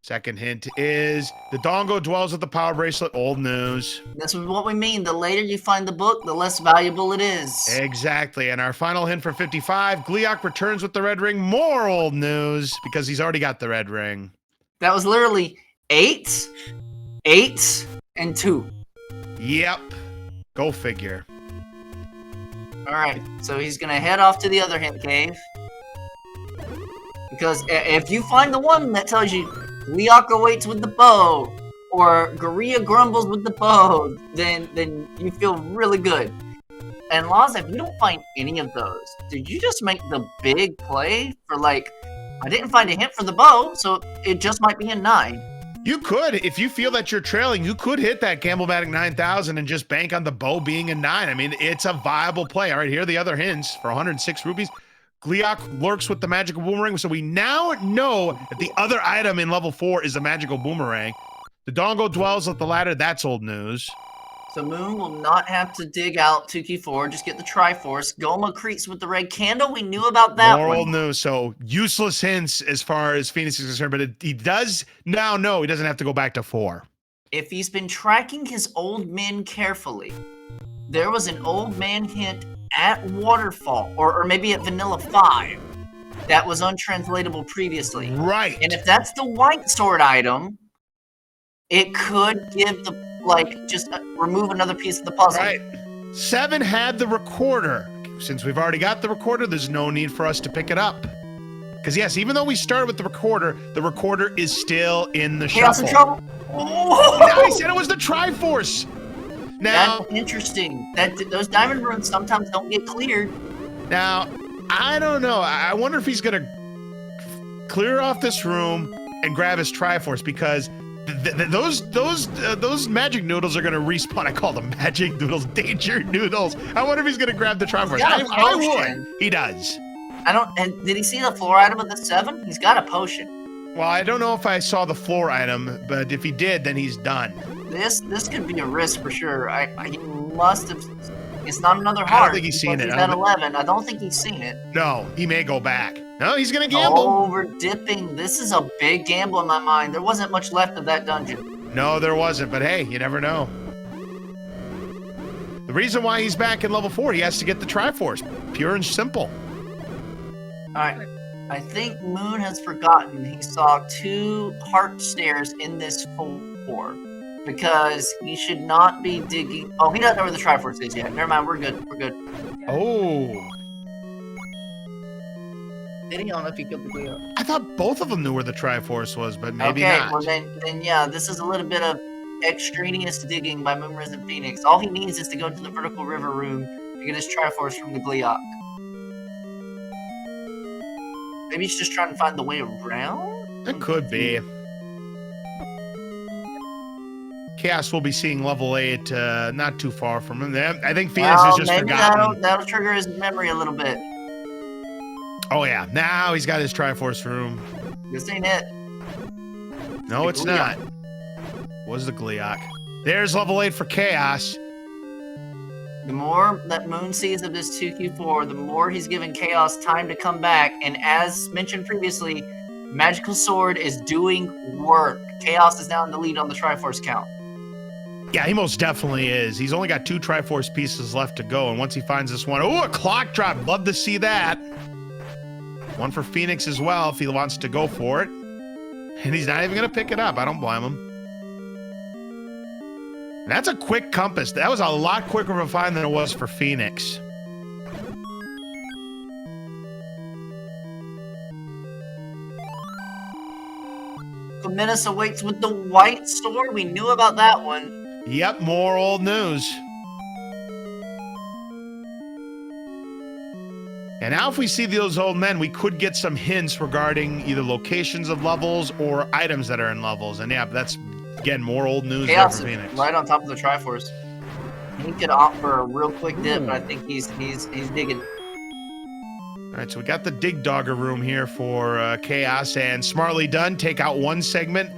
Speaker 1: Second hint is the Dongo dwells with the power bracelet. Old news.
Speaker 2: That's what we mean. The later you find the book, the less valuable it is.
Speaker 1: Exactly. And our final hint for 55, Gleeok returns with the red ring. More old news because he's already got the red ring.
Speaker 2: That was literally 8, 8, and 2.
Speaker 1: Yep. Go figure.
Speaker 2: All right. So he's going to head off to the other hint cave. Because if you find the one that tells you Gleeok awaits with the bow, or Gorilla grumbles with the bow, then you feel really good. And Laws, if you don't find any of those, did you just make the big play for I didn't find a hint for the bow, so it just might be a 9.
Speaker 1: You could, if you feel that you're trailing, you could hit that Campbellmatic 9000 and just bank on the bow being a 9. I mean, it's a viable play. All right, here are the other hints for 106 rupees. Gleeok lurks with the magical boomerang, so we now know that the other item in level 4 is the magical boomerang. The Dongo dwells with the ladder. That's old news.
Speaker 2: So Moon will not have to dig out 2Q4, just get the Triforce. Goma creeps with the red candle. We knew about that
Speaker 1: More
Speaker 2: one.
Speaker 1: old news. So useless hints as far as Phoenix is concerned, but he does now know he doesn't have to go back to 4.
Speaker 2: If he's been tracking his old men carefully, there was an old man hint at Waterfall, or maybe at Vanilla 5, that was untranslatable previously.
Speaker 1: Right.
Speaker 2: And if that's the white sword item, it could give remove another piece of the puzzle.
Speaker 1: Right. 7 had the recorder. Since we've already got the recorder, there's no need for us to pick it up. Because yes, even though we started with the recorder is still in the
Speaker 2: Chaos
Speaker 1: shuffle.
Speaker 2: in trouble?
Speaker 1: I said it was the Triforce. Now,
Speaker 2: that's interesting. Those diamond runes sometimes don't get cleared.
Speaker 1: Now, I don't know. I wonder if he's going to clear off this room and grab his Triforce, because those magic noodles are gonna respawn. I call them magic noodles, danger noodles. I wonder if he's gonna grab the Triforce. I would. He does.
Speaker 2: I don't. And did he see the floor item of the 7? He's got a potion.
Speaker 1: Well, I don't know if I saw the floor item, but if he did, then he's done.
Speaker 2: This could be a risk for sure. He must have. It's not another heart.
Speaker 1: I don't think he's seen it.
Speaker 2: He's at 11. I don't think he's seen it.
Speaker 1: No, he may go back. No, he's gonna gamble.
Speaker 2: Oh, we're dipping. This is a big gamble in my mind. There wasn't much left of that dungeon.
Speaker 1: No, there wasn't. But hey, you never know. The reason why he's back in level 4, he has to get the Triforce. Pure and simple.
Speaker 2: All right. I think Moon has forgotten he saw 2 heart stairs in this 4 because he should not be digging. Oh, he doesn't know where the Triforce is yet. Never mind. We're good. We're good.
Speaker 1: Oh.
Speaker 2: Did he? I don't know if he killed the Cleo.
Speaker 1: I thought both of them knew where the Triforce was, but maybe
Speaker 2: okay,
Speaker 1: not.
Speaker 2: Well then yeah, this is a little bit of extraneous digging by MoonrisenPhoenix. All he needs is to go to the vertical river room to get his Triforce from the Gleeok. Maybe he's just trying to find the way around?
Speaker 1: It could be. Chaos will be seeing level 8 not too far from him. I think Phoenix has just forgotten.
Speaker 2: That'll trigger his memory a little bit.
Speaker 1: Oh yeah, now he's got his Triforce room.
Speaker 2: This ain't it.
Speaker 1: No, it's not. Was the Gleeok. There's level 8 for Chaos.
Speaker 2: The more that Moon sees of this 2Q4, the more he's giving Chaos time to come back. And as mentioned previously, Magical Sword is doing work. Chaos is now in the lead on the Triforce count.
Speaker 1: Yeah, he most definitely is. He's only got 2 Triforce pieces left to go. And once he finds this one, oh, a clock drop. Love to see that. One for Phoenix as well if he wants to go for it. And he's not even going to pick it up. I don't blame him. That's a quick compass. That was a lot quicker of a find than it was for Phoenix.
Speaker 2: Menace awaits with the white sword. We knew about that one.
Speaker 1: Yep, more old news. And now if we see those old men, we could get some hints regarding either locations of levels or items that are in levels. And yeah, that's, again, more old news there for Phoenix.
Speaker 2: Right on top of the Triforce. He could opt for a real quick dip, but I think he's digging.
Speaker 1: All right, so we got the Dig Dogger room here for Chaos, and smartly done. Take out one segment,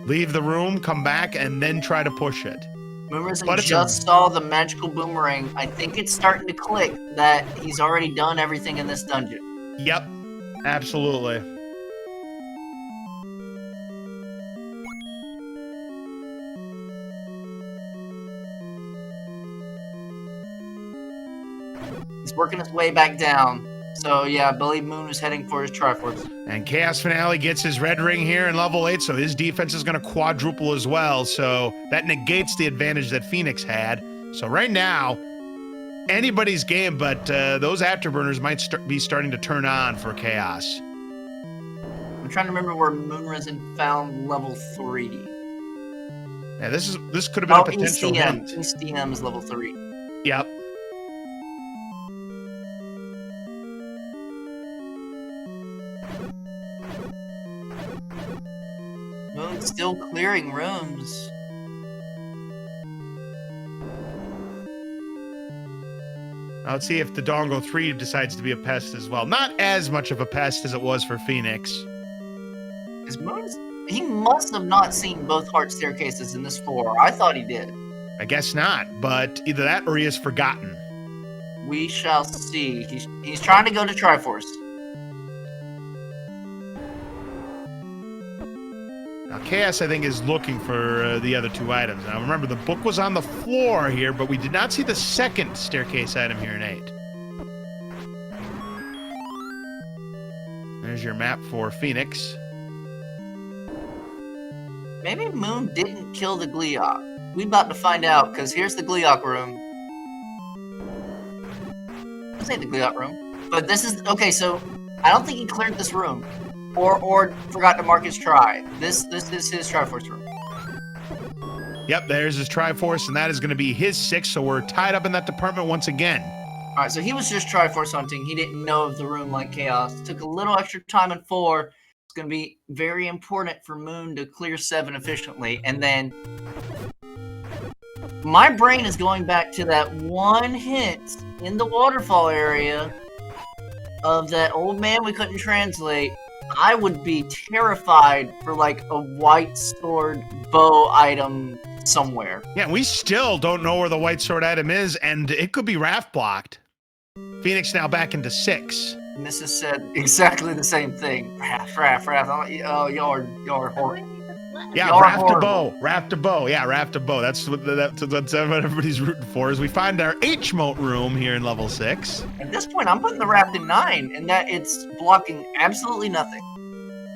Speaker 1: leave the room, come back, and then try to push it.
Speaker 2: Moonrisen just saw the magical boomerang. I think it's starting to click that he's already done everything in this dungeon.
Speaker 1: Yep, absolutely.
Speaker 2: He's working his way back down. So yeah, I believe Moon is heading for his Triforce.
Speaker 1: And Cha0sFinale gets his red ring here in level 8, so his defense is going to quadruple as well. So that negates the advantage that Phoenix had. So right now, anybody's game, but those afterburners might be starting to turn on for Chaos.
Speaker 2: I'm trying to remember where Moonrisen found level 3.
Speaker 1: Yeah, this could have been a potential hint.
Speaker 2: ECM is level 3.
Speaker 1: Yep.
Speaker 2: Moon's still clearing rooms.
Speaker 1: Let's see if the Dongo 3 decides to be a pest as well. Not as much of a pest as it was for Phoenix.
Speaker 2: He must have not seen both heart staircases in this 4. I thought he did.
Speaker 1: I guess not, but either that or he has forgotten.
Speaker 2: We shall see. He's trying to go to Triforce.
Speaker 1: Now, Chaos, I think, is looking for the other 2 items. Now, remember, the book was on the floor here, but we did not see the second staircase item here in 8. There's your map for Phoenix.
Speaker 2: Maybe Moon didn't kill the Gleeok. We about to find out, because here's the Gleeok room. This ain't the Gleeok room. But this is... Okay, so I don't think he cleared this room. Or forgot to mark his try. This is his Triforce room.
Speaker 1: Yep, there's his Triforce, and that is going to be his 6, so we're tied up in that department once again.
Speaker 2: Alright, so he was just Triforce hunting. He didn't know of the room like Chaos. Took a little extra time in 4. It's going to be very important for Moon to clear 7 efficiently. And then my brain is going back to that one hint in the waterfall area of that old man we couldn't translate. I would be terrified for like a white sword bow item somewhere.
Speaker 1: Yeah, we still don't know where the white sword item is, and it could be raft blocked. Phoenix now back into 6.
Speaker 2: Mrs. said exactly the same thing. Raft. Oh, y'all are horrible.
Speaker 1: Yeah,
Speaker 2: Y'all are
Speaker 1: raft to
Speaker 2: horrible.
Speaker 1: bow. Raft to bow. Yeah, raft to bow. That's what everybody's rooting for. As we find our H-mote room here in level 6.
Speaker 2: At this point, I'm putting the raft in 9, and that it's blocking absolutely nothing.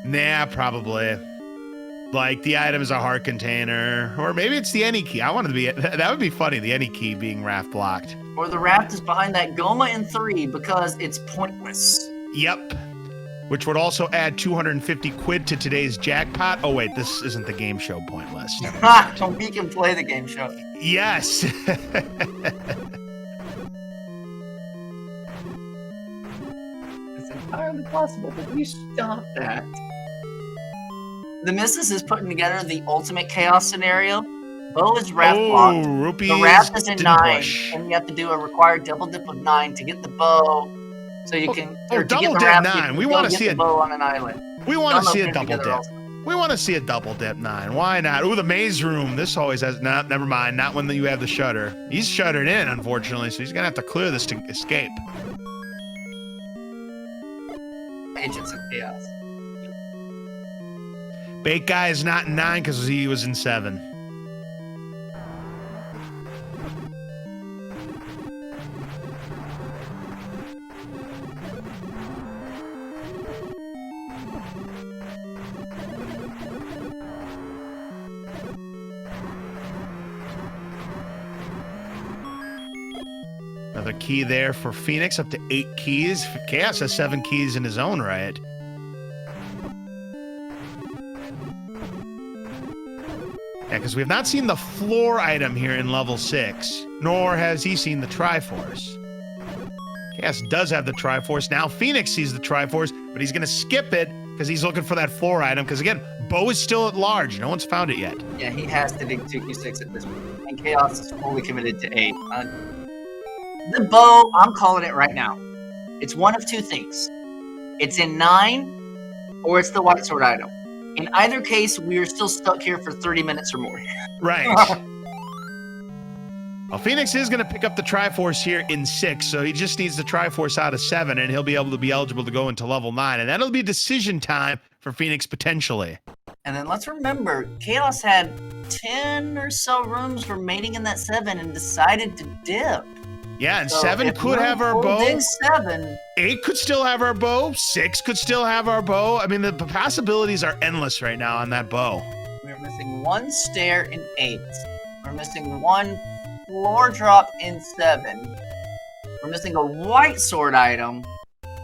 Speaker 1: Nah, probably. Like, the item is a heart container, or maybe it's the any key. I wanted to be, that would be funny, the any key being raft blocked.
Speaker 2: Or the raft is behind that Goma in 3 because it's pointless.
Speaker 1: Yep. Which would also add 250 quid to today's jackpot. Oh, wait, this isn't the game show point list.
Speaker 2: So we can play the game show.
Speaker 1: Yes.
Speaker 2: It's entirely possible, but we stop that. The Missus is putting together the ultimate chaos scenario. Bo is raft blocked.
Speaker 1: Rupees.
Speaker 2: The raft is in 9,
Speaker 1: Bush.
Speaker 2: and you have to do a required double dip of 9 to get the bow. So you can or to
Speaker 1: double
Speaker 2: get the
Speaker 1: dip
Speaker 2: raft,
Speaker 1: 9.
Speaker 2: you can
Speaker 1: We
Speaker 2: go
Speaker 1: want to
Speaker 2: get
Speaker 1: see
Speaker 2: the
Speaker 1: a
Speaker 2: bow on an island.
Speaker 1: We want to
Speaker 2: None of
Speaker 1: see
Speaker 2: them
Speaker 1: a double
Speaker 2: together
Speaker 1: dip.
Speaker 2: also.
Speaker 1: We want to see a double dip 9. Why not? Ooh, the maze room. This always has. Nah, never mind. Not when you have the shutter. He's shuttered in, unfortunately, so he's gonna have to clear this to escape.
Speaker 2: Agents of Chaos.
Speaker 1: Bait guy is not in 9 because he was in 7. Another key there for Phoenix, up to 8 keys. Chaos has 7 keys in his own right. Yeah, because we have not seen the floor item here in level 6, nor has he seen the Triforce. Chaos does have the Triforce. Now Phoenix sees the Triforce, but he's going to skip it because he's looking for that floor item. Because again, Bo is still at large. No one's found it yet.
Speaker 2: Yeah, he has to dig 2Q6 at this point. And Chaos is fully committed to 8. The bow, I'm calling it right now. It's one of 2 things. It's in 9, or it's the white sword item. In either case, we are still stuck here for 30 minutes or more.
Speaker 1: Right. Well, Phoenix is going to pick up the Triforce here in 6, so he just needs the Triforce out of 7, and he'll be able to be eligible to go into level 9, and that'll be decision time for Phoenix potentially.
Speaker 2: And then let's remember, Chaos had 10 or so rooms remaining in that 7 and decided to dip.
Speaker 1: Yeah, and
Speaker 2: So
Speaker 1: 7
Speaker 2: if
Speaker 1: could have our
Speaker 2: Moon
Speaker 1: bow.
Speaker 2: dig 7,
Speaker 1: 8 could still have our bow. 6 could still have our bow. I mean, the possibilities are endless right now on that bow.
Speaker 2: we're missing 1 stair in 8. We're missing 1 floor drop in 7. We're missing a white sword item,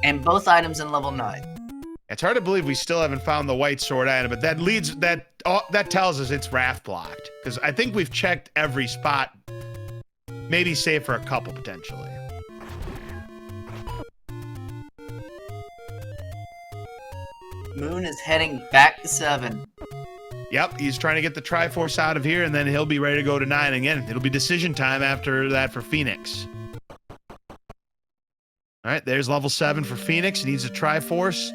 Speaker 2: and both items in level 9.
Speaker 1: It's hard to believe we still haven't found the white sword item, but that tells us it's raft blocked. Because I think we've checked every spot, maybe save for a couple potentially.
Speaker 2: Moon is heading back to 7.
Speaker 1: Yep, he's trying to get the Triforce out of here, and then he'll be ready to go to 9 again. It'll be decision time after that for Phoenix. All right, there's level 7 for Phoenix. He needs a Triforce.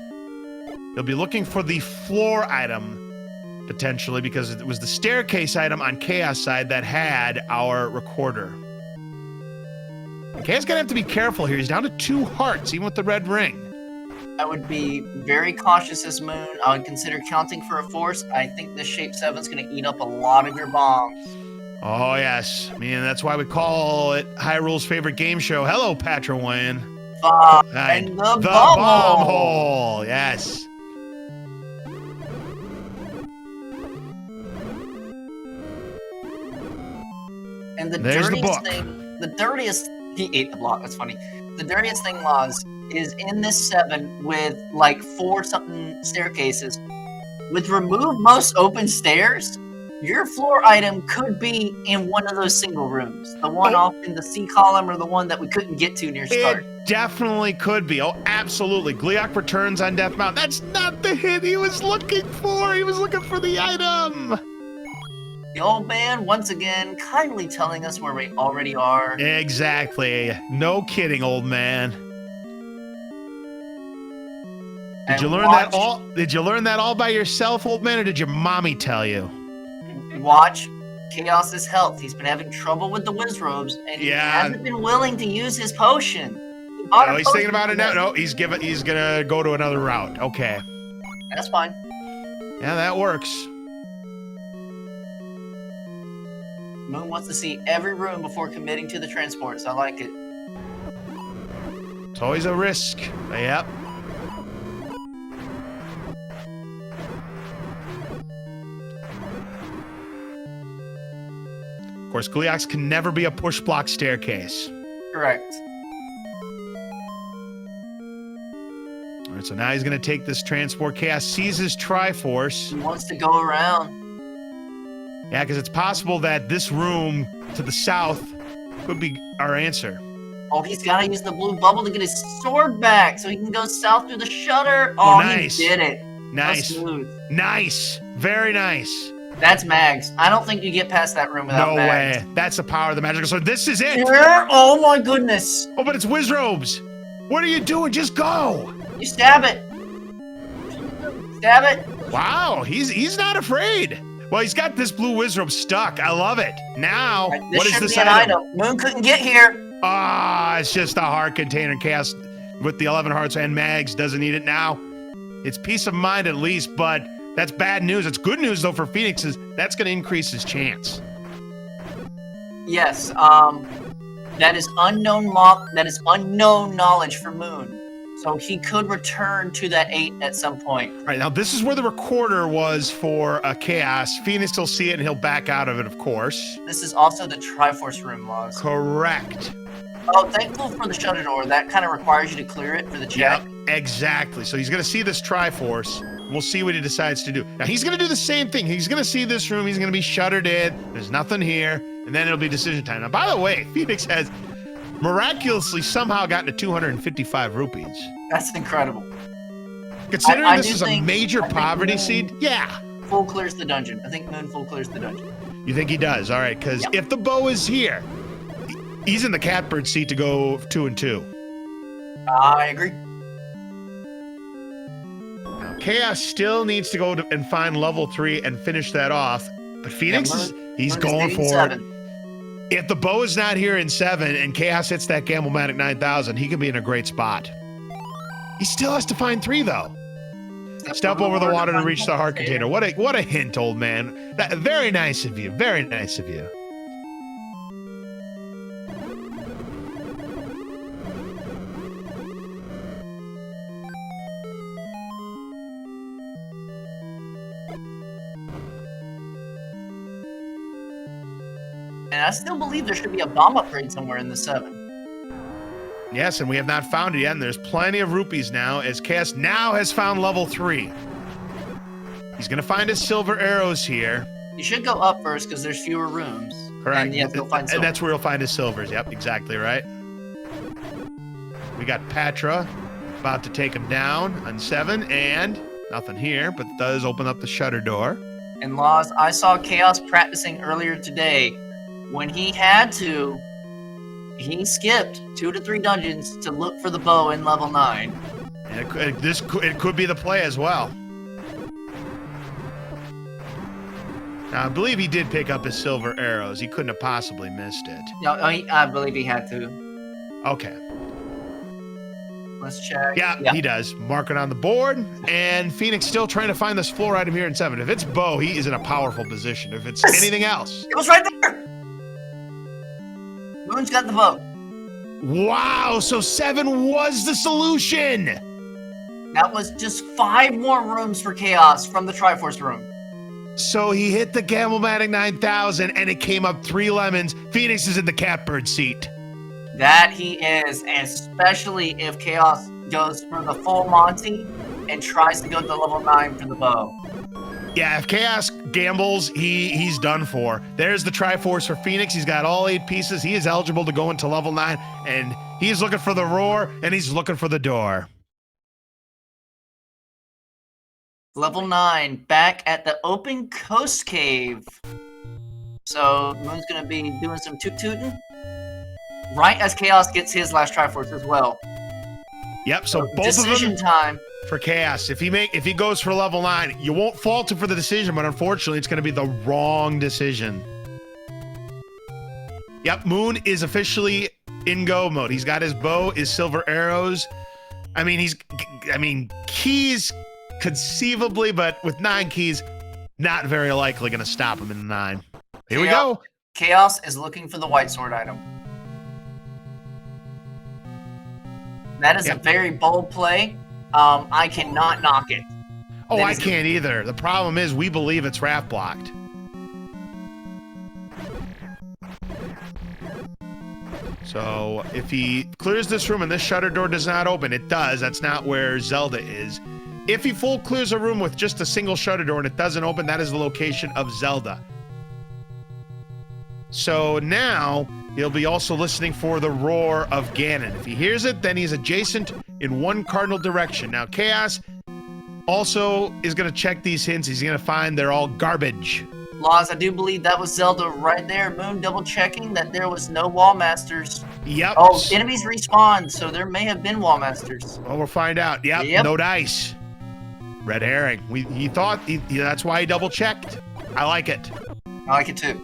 Speaker 1: He'll be looking for the floor item, potentially, because it was the staircase item on Chaos side that had our recorder. And Chaos gonna have to be careful here. He's down to 2 hearts, even with the red ring.
Speaker 2: I would be very cautious as Moon. I would consider counting for a force. I think this Shape 7 is going to eat up a lot of your bombs.
Speaker 1: Oh, yes. I mean, that's why we call it Hyrule's favorite game show. Hello, Patra Wayne.
Speaker 2: And the bomb
Speaker 1: hole. Yes.
Speaker 2: And
Speaker 1: There's the book.
Speaker 2: the dirtiest, he ate the block, that's funny. The dirtiest thing, Laws, is in this 7 with like 4 something staircases. With remove most open stairs, Your floor item could be in one of those single rooms. The one off in the C column or the one that we couldn't get to near start.
Speaker 1: It definitely could be. Oh, absolutely. Gleeok returns on Death Mountain. That's not the hit he was looking for. He was looking for the item.
Speaker 2: The old man, once again, kindly telling us where we already are.
Speaker 1: Exactly. No kidding, old man. Did you learn that all? Did you learn that all by yourself, old man, or did your mommy tell you?
Speaker 2: Watch Cha0s's health. He's been having trouble with the Wizrobes, and he hasn't been willing to use his potion.
Speaker 1: Oh, he's thinking about it now. No, he's gonna go to another route. Okay.
Speaker 2: That's fine.
Speaker 1: Yeah, that works.
Speaker 2: Moon wants to see every room before committing to the transports. I like it.
Speaker 1: It's always a risk. Yep. Of course, Gleeok can never be a push block staircase.
Speaker 2: Correct.
Speaker 1: All right, so now he's going to take this transport. Cha0s sees his Triforce.
Speaker 2: He wants to go around.
Speaker 1: Yeah, because it's possible that this room to the south could be our answer.
Speaker 2: Oh, he's got to use the blue bubble to get his sword back so he can go south through the shutter. Oh,
Speaker 1: nice.
Speaker 2: He did it.
Speaker 1: Nice. Nice. Very nice.
Speaker 2: That's Mags. I don't think you get past that room without Mags.
Speaker 1: No way. That's the power of the magical sword. This is it.
Speaker 2: Yeah? Oh, my goodness.
Speaker 1: Oh, but it's Wizrobes. What are you doing? Just go.
Speaker 2: You stab it. Stab it.
Speaker 1: Wow, he's not afraid. Well, he's got this blue Wizrobe stuck. I love it. Now, what is this item?
Speaker 2: Moon couldn't get here.
Speaker 1: Ah, it's just a heart container. Cha0s with the 11 hearts and Mags doesn't need it now. It's peace of mind at least, but that's bad news. It's good news though for Phoenix. That's going to increase his chance.
Speaker 2: Yes. That is unknown That is unknown knowledge for Moon. So he could return to that 8 at some point.
Speaker 1: All right, now this is where the recorder was for Cha0s. Phoenix will see it and he'll back out of it, of course.
Speaker 2: This is also the Triforce room, Laws.
Speaker 1: Correct.
Speaker 2: Oh, thankful for the shutter door. That kind of requires you to clear it for the check.
Speaker 1: Yep, exactly. So he's going to see this Triforce. We'll see what he decides to do. Now, he's going to do the same thing. He's going to see this room. He's going to be shuttered in. There's nothing here. And then it'll be decision time. Now, by the way, Phoenix has miraculously somehow gotten to 255 rupees.
Speaker 2: That's incredible.
Speaker 1: Considering this is a major poverty seed, yeah.
Speaker 2: Full clears the dungeon. I think Moon full clears the dungeon.
Speaker 1: You think he does? All right, because if the bow is here, he's in the catbird seat to go 2 and 2.
Speaker 2: I agree.
Speaker 1: Now, Cha0s still needs to go and find level 3 and finish that off. But Phoenix, he's going for it. If the bow is not here in 7 and Cha0s hits that Gamelmatic 9000, he could be in a great spot. He still has to find 3 though. Step over the water to reach the heart container. What a hint, old man. Very nice of you. Very nice of you.
Speaker 2: And I still believe there should be a bomb upgrade somewhere in the 7.
Speaker 1: Yes, and we have not found it yet, and there's plenty of rupees now, as Cha0s now has found level 3. He's going to find his silver arrows here.
Speaker 2: You should go up first, because there's fewer rooms.
Speaker 1: Correct.
Speaker 2: And, yes, he'll find silver.
Speaker 1: And that's where he'll find his silvers. Yep, exactly right. We got Patra about to take him down on 7, and nothing here, but it does open up the shutter door.
Speaker 2: And Laws, I saw Cha0s practicing earlier today. When he had to, he skipped 2 to 3 dungeons to look for the bow in level 9.
Speaker 1: And it could be the play as well. Now, I believe he did pick up his silver arrows. He couldn't have possibly missed it.
Speaker 2: No, I believe he had to.
Speaker 1: Okay.
Speaker 2: Let's check.
Speaker 1: Yeah, he does. Mark it on the board. And Phoenix still trying to find this floor item here in 7. If it's bow, he is in a powerful position. If it's anything else.
Speaker 2: It was right there! Moon's got the bow.
Speaker 1: Wow, so 7 was the solution.
Speaker 2: That was just 5 more rooms for Cha0s from the Triforce room.
Speaker 1: So he hit the Gamelmatic 9000 and it came up 3 lemons. Phoenix is in the catbird seat.
Speaker 2: That he is, especially if Cha0s goes for the full Monty and tries to go to level 9 for the bow.
Speaker 1: Yeah, if Chaos gambles, he's done for. There's the Triforce for Phoenix. He's got all 8 pieces. He is eligible to go into level 9, and he's looking for the roar, and he's looking for the door.
Speaker 2: Level 9, back at the open coast cave. So Moon's gonna be doing some toot-tooting. Right as Chaos gets his last Triforce as well.
Speaker 1: Yep, so both
Speaker 2: decision
Speaker 1: of them
Speaker 2: time.
Speaker 1: for Chaos. If he goes for level 9, you won't fault him for the decision, but unfortunately it's gonna be the wrong decision. Yep, Moon is officially in go mode. He's got his bow, his silver arrows. I mean, keys conceivably, but with 9 keys, not very likely gonna stop him in the 9. Here we go.
Speaker 2: Chaos is looking for the white sword item. That is a very bold play. I cannot knock it.
Speaker 1: Oh, I can't either. The problem is we believe it's wrath blocked. So if he clears this room and this shutter door does not open, it does. That's not where Zelda is. If he full clears a room with just a single shutter door and it doesn't open, that is the location of Zelda. So now he'll be also listening for the roar of Ganon. If he hears it, then he's adjacent in one cardinal direction. Now Chaos also is going to check these hints. He's going to find they're all garbage.
Speaker 2: Laws, I do believe that was Zelda right there. Moon double checking that there was no wall masters.
Speaker 1: Yep.
Speaker 2: Oh, enemies respawn, so there may have been wall masters.
Speaker 1: Well, we'll find out. Yep. No dice. Red herring. He thought that's why he double checked. I like it.
Speaker 2: I like it too.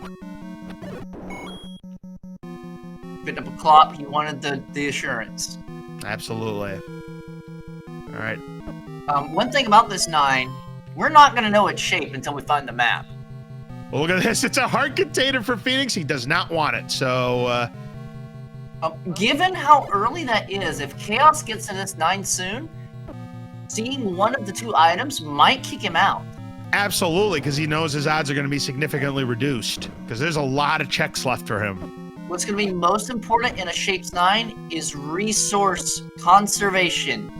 Speaker 2: Picked up a clock. He wanted the assurance.
Speaker 1: Absolutely. All right.
Speaker 2: One thing about this 9, we're not going to know its shape until we find the map.
Speaker 1: Well, look at this. It's a heart container for Phoenix. He does not want it. So,
Speaker 2: given how early that is, if Chaos gets to this 9 soon, seeing one of the 2 items might kick him out.
Speaker 1: Absolutely, because he knows his odds are going to be significantly reduced. Because there's a lot of checks left for him.
Speaker 2: What's going to be most important in a Shapes 9 is resource conservation.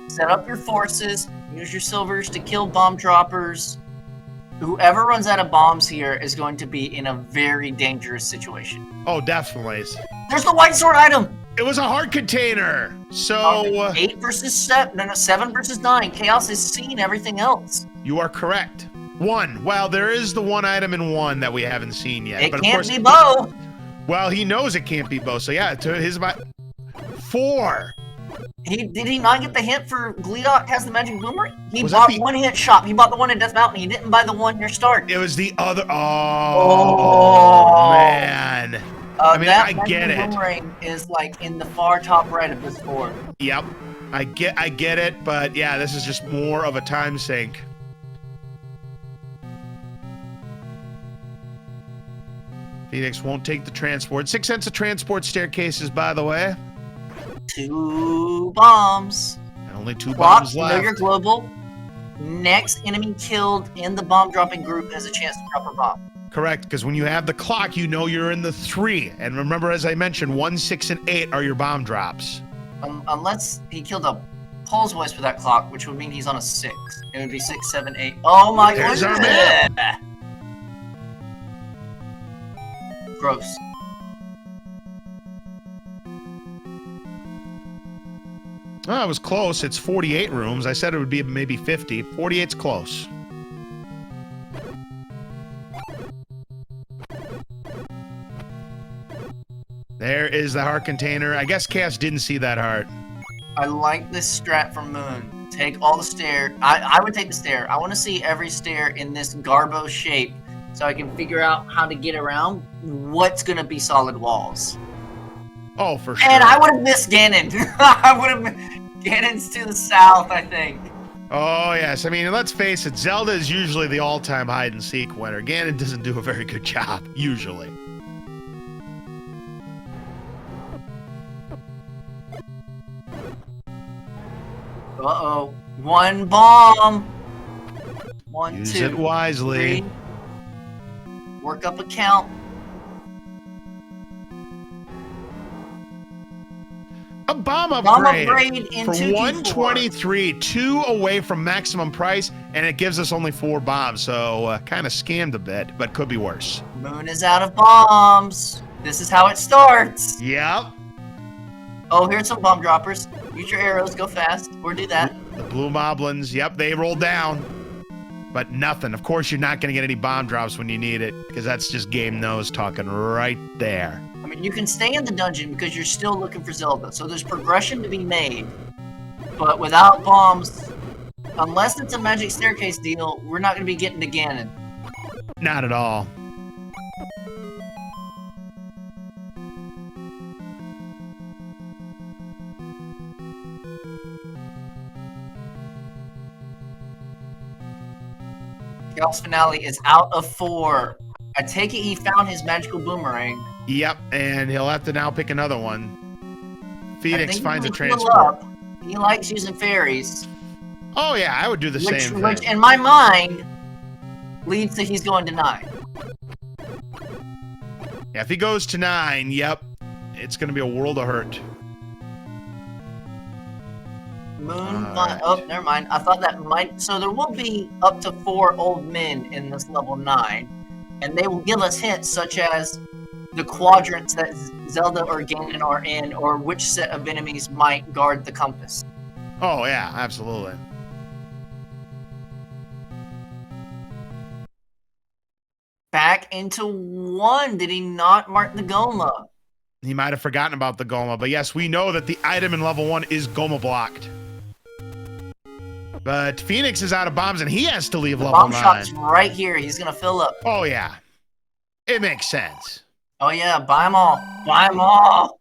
Speaker 2: Set up your forces, use your silvers to kill bomb droppers. Whoever runs out of bombs here is going to be in a very dangerous situation.
Speaker 1: Oh, definitely.
Speaker 2: There's the white sword item!
Speaker 1: It was a heart container. So
Speaker 2: 8 versus 7, no, 7 versus 9. Chaos has seen everything else.
Speaker 1: You are correct. 1. Well, there is the one item in 1 that we haven't seen yet.
Speaker 2: It
Speaker 1: but
Speaker 2: can't
Speaker 1: of course,
Speaker 2: be Bo.
Speaker 1: Well, he knows it can't be Bo. So yeah, to his 4.
Speaker 2: Did he not get the hint for Gleedok has the magic boomerang? He
Speaker 1: Was
Speaker 2: bought
Speaker 1: that the-
Speaker 2: one hit shop. He bought the one in Death Mountain. He didn't buy the one near start.
Speaker 1: It was the other.
Speaker 2: Oh.
Speaker 1: Man. I mean,
Speaker 2: that
Speaker 1: I get
Speaker 2: magic
Speaker 1: it.
Speaker 2: boomerang is like in the far top right of this board.
Speaker 1: Yep. I get it, but yeah, this is just more of a time sink. Phoenix won't take the transport. 6 cents of transport staircases, by the way.
Speaker 2: 2 bombs.
Speaker 1: And only 2
Speaker 2: Clock,
Speaker 1: bombs
Speaker 2: know
Speaker 1: left.
Speaker 2: you're global. Next enemy killed in the bomb dropping group has a chance to drop a bomb.
Speaker 1: Correct, because when you have the clock, you know you're in the 3. And remember, as I mentioned, 1, 6, and 8 are your bomb drops.
Speaker 2: Unless he killed a Pulse voice for that clock, which would mean he's on a 6. It would be 6, 7, 8. Oh my
Speaker 1: There's our
Speaker 2: goodness!
Speaker 1: map.
Speaker 2: Gross.
Speaker 1: Oh, it was close. It's 48 rooms. I said it would be maybe 50. 48's close. There is the heart container. I guess Chaos didn't see that heart.
Speaker 2: I like this strat from Moon. Take all the stair. I would take the stair. I want to see every stair in this Garbo shape so I can figure out how to get around what's going to be solid walls.
Speaker 1: Oh, for sure.
Speaker 2: And I would have missed Ganon. I would have. Ganon's to the south, I think.
Speaker 1: Oh, yes. I mean, let's face it. Zelda is usually the all-time hide-and-seek winner. Ganon doesn't do a very good job, usually.
Speaker 2: Uh-oh. 1 bomb. 1,
Speaker 1: Use
Speaker 2: 2,
Speaker 1: it wisely.
Speaker 2: 3. Work up a count.
Speaker 1: bomb
Speaker 2: Bomb
Speaker 1: upgrade,
Speaker 2: upgrade in
Speaker 1: for
Speaker 2: 2Q4.
Speaker 1: 123, 2 away from maximum price, and it gives us only 4 bombs. So kind of scammed a bit, but could be worse.
Speaker 2: Moon is out of bombs. This is how it starts.
Speaker 1: Yep.
Speaker 2: Oh, here's some bomb droppers. Use your arrows, go fast, or do that.
Speaker 1: The blue moblins, yep, they rolled down. But nothing. Of course, you're not going to get any bomb drops when you need it, because that's just game nose talking right there.
Speaker 2: I mean, you can stay in the dungeon because you're still looking for Zelda, so there's progression to be made. But without bombs, unless it's a magic staircase deal, we're not going to be getting to Ganon.
Speaker 1: Not at all.
Speaker 2: Cha0sFinale is out of 4. I take it he found his magical boomerang.
Speaker 1: Yep, and he'll have to now pick another one. Phoenix finds a
Speaker 2: He
Speaker 1: transport.
Speaker 2: He likes using fairies.
Speaker 1: Oh yeah, I would do the same thing.
Speaker 2: Which, in my mind, leads to he's going to 9.
Speaker 1: Yeah, if he goes to 9, yep, it's going to be a world of hurt.
Speaker 2: Right. Oh, never mind. I thought that might... So there will be up to 4 old men in this level 9. And they will give us hints such as the quadrants that Zelda or Ganon are in, or which set of enemies might guard the compass.
Speaker 1: Oh, yeah, absolutely.
Speaker 2: Back into 1. Did he not mark the Goma?
Speaker 1: He might have forgotten about the Goma, but yes, we know that the item in level 1 is Goma blocked. But Phoenix is out of bombs, and he has to leave level 9.
Speaker 2: Bomb shop's right here. He's going to fill up.
Speaker 1: Oh, yeah. It makes sense.
Speaker 2: Oh, yeah. Buy them all. Buy them all.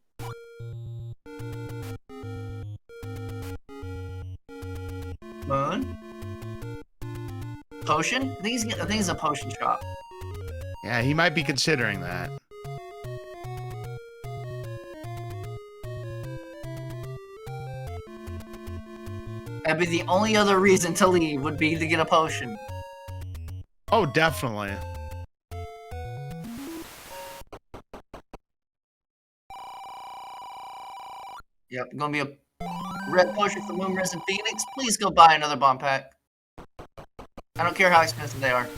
Speaker 2: Moon? Potion? I think it's a potion shop.
Speaker 1: Yeah, he might be considering that.
Speaker 2: That'd be the only other reason to leave would be to get a potion.
Speaker 1: Oh, definitely.
Speaker 2: Yep, gonna be a red potion for MoonrisenPhoenix. Please go buy another bomb pack. I don't care how expensive they are.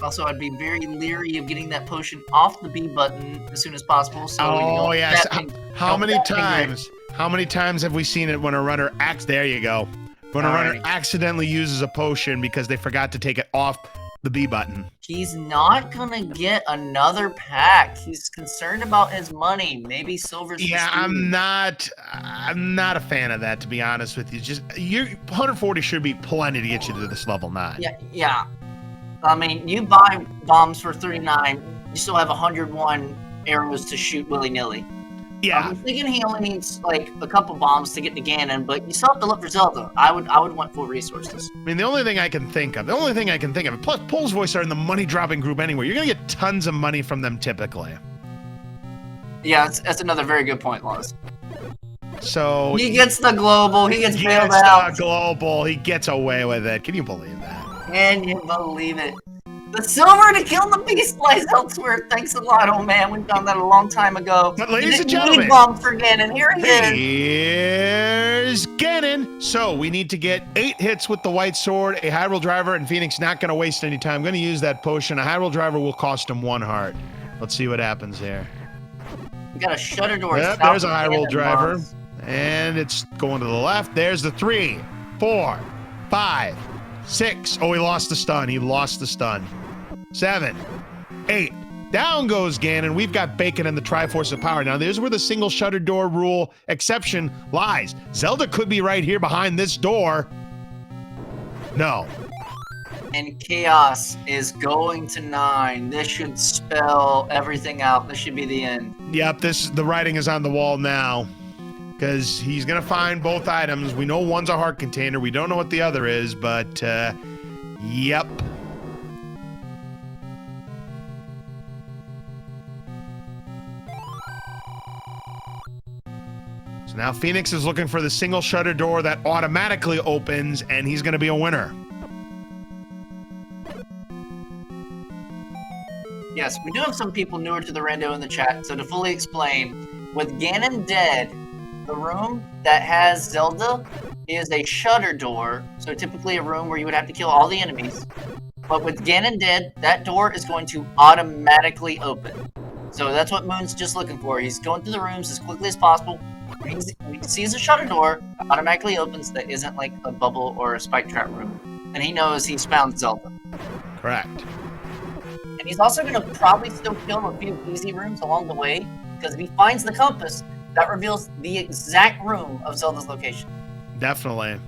Speaker 2: Also, I'd be very leery of getting that potion off the B button as soon as possible. So
Speaker 1: oh, yes. How many times? How many times have we seen it when a runner there you go. When a runner accidentally uses a potion because they forgot to take it off the B button.
Speaker 2: He's not gonna get another pack. He's concerned about his money. Maybe silver's
Speaker 1: Yeah, I'm not a fan of that, to be honest with you. Just 140 should be plenty to get you to this level 9.
Speaker 2: Yeah. I mean, you buy bombs for 39, you still have 101 arrows to shoot willy-nilly.
Speaker 1: Yeah.
Speaker 2: I'm thinking he only needs, like, a couple bombs to get to Ganon, but you still have to look for Zelda. I would want full resources.
Speaker 1: I mean, the only thing I can think of, plus Pole's Voice are in the money-dropping group anyway. You're going to get tons of money from them typically.
Speaker 2: Yeah, that's another very good point, Laws.
Speaker 1: So...
Speaker 2: He gets the global, he gets bailed
Speaker 1: out.
Speaker 2: out.
Speaker 1: Global, he gets away with it. Can you believe that?
Speaker 2: Can you believe it? The silver to kill the beast lies elsewhere. Thanks a lot, oh man. We found that a long time ago.
Speaker 1: But ladies and gentlemen,
Speaker 2: bomb for Ganon. Here he is.
Speaker 1: Here's Ganon. So we need to get 8 hits with the white sword, a Hyrule Driver, and Phoenix not going to waste any time. Going to use that potion. A Hyrule Driver will cost him 1 heart. Let's see what happens here.
Speaker 2: We got a shutter door.
Speaker 1: Yep, there's a Hyrule Driver. And it's going to the left. There's the 3, 4, 5, 6. Oh, he lost the stun. 7, 8. Down goes Ganon. We've got Bacon and the Triforce of Power. Now, there's where the single shutter door rule exception lies. Zelda could be right here behind this door. No.
Speaker 2: And Chaos is going to 9. This should spell everything out. This should be the end.
Speaker 1: Yep, the writing is on the wall now. Because he's going to find both items. We know one's a heart container. We don't know what the other is, but, yep. So now Phoenix is looking for the single shutter door that automatically opens, and he's going to be a winner.
Speaker 2: Yes, we do have some people newer to the rando in the chat, so to fully explain, with Ganon dead, the room that has Zelda is a shutter door, so typically a room where you would have to kill all the enemies. But with Ganon dead, that door is going to automatically open. So that's what Moon's just looking for. He's going through the rooms as quickly as possible. When he sees a shutter door, it automatically opens that isn't like a bubble or a spike trap room. And he knows he's found Zelda.
Speaker 1: Correct.
Speaker 2: And he's also going to probably still kill a few easy rooms along the way, because if he finds the compass, that reveals the exact room of Zelda's location.
Speaker 1: Definitely.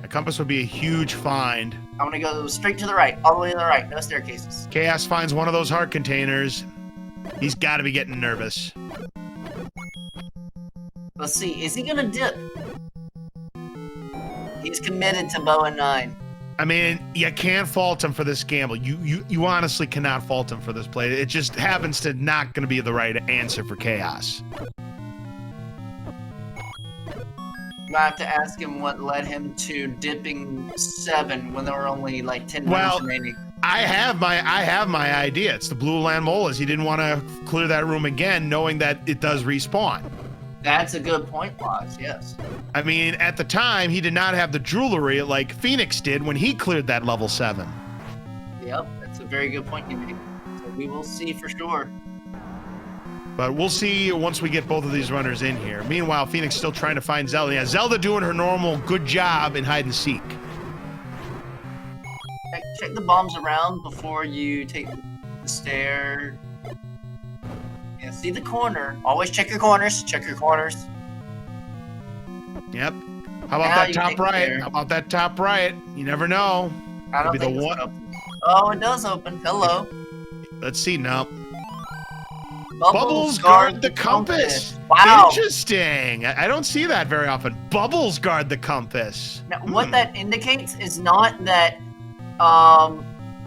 Speaker 1: A compass would be a huge find.
Speaker 2: I'm going to go straight to the right, all the way to the right, no staircases.
Speaker 1: Chaos finds one of those heart containers. He's got to be getting nervous.
Speaker 2: Let's see, is he going to dip? He's committed to bow and 9.
Speaker 1: I mean, you can't fault him for this gamble. You honestly cannot fault him for this play. It just happens to not going to be the right answer for Chaos.
Speaker 2: I have to ask him what led him to dipping 7 when there were only like 10 minutes remaining.
Speaker 1: I have my idea. It's the blue land molas. He didn't want to clear that room again, knowing that it does respawn.
Speaker 2: That's a good point, Loz, yes.
Speaker 1: I mean, at the time, he did not have the jewelry like Phoenix did when he cleared that level 7.
Speaker 2: Yep, that's a very good point you make. So we will see for sure.
Speaker 1: But we'll see once we get both of these runners in here. Meanwhile, Phoenix still trying to find Zelda. Yeah, Zelda doing her normal good job in hide and seek.
Speaker 2: Check the bombs around before you take the stair. Yeah, see the corner. Always check your corners. Check your corners.
Speaker 1: Yep. How about that top right? How about that top right? You never know.
Speaker 2: I don't think it's open. Oh, it does open. Hello.
Speaker 1: Let's see now.
Speaker 2: Bubbles
Speaker 1: guard the compass.
Speaker 2: Wow.
Speaker 1: Interesting. I don't see that very often. Bubbles guard the compass.
Speaker 2: Now, what that indicates is not that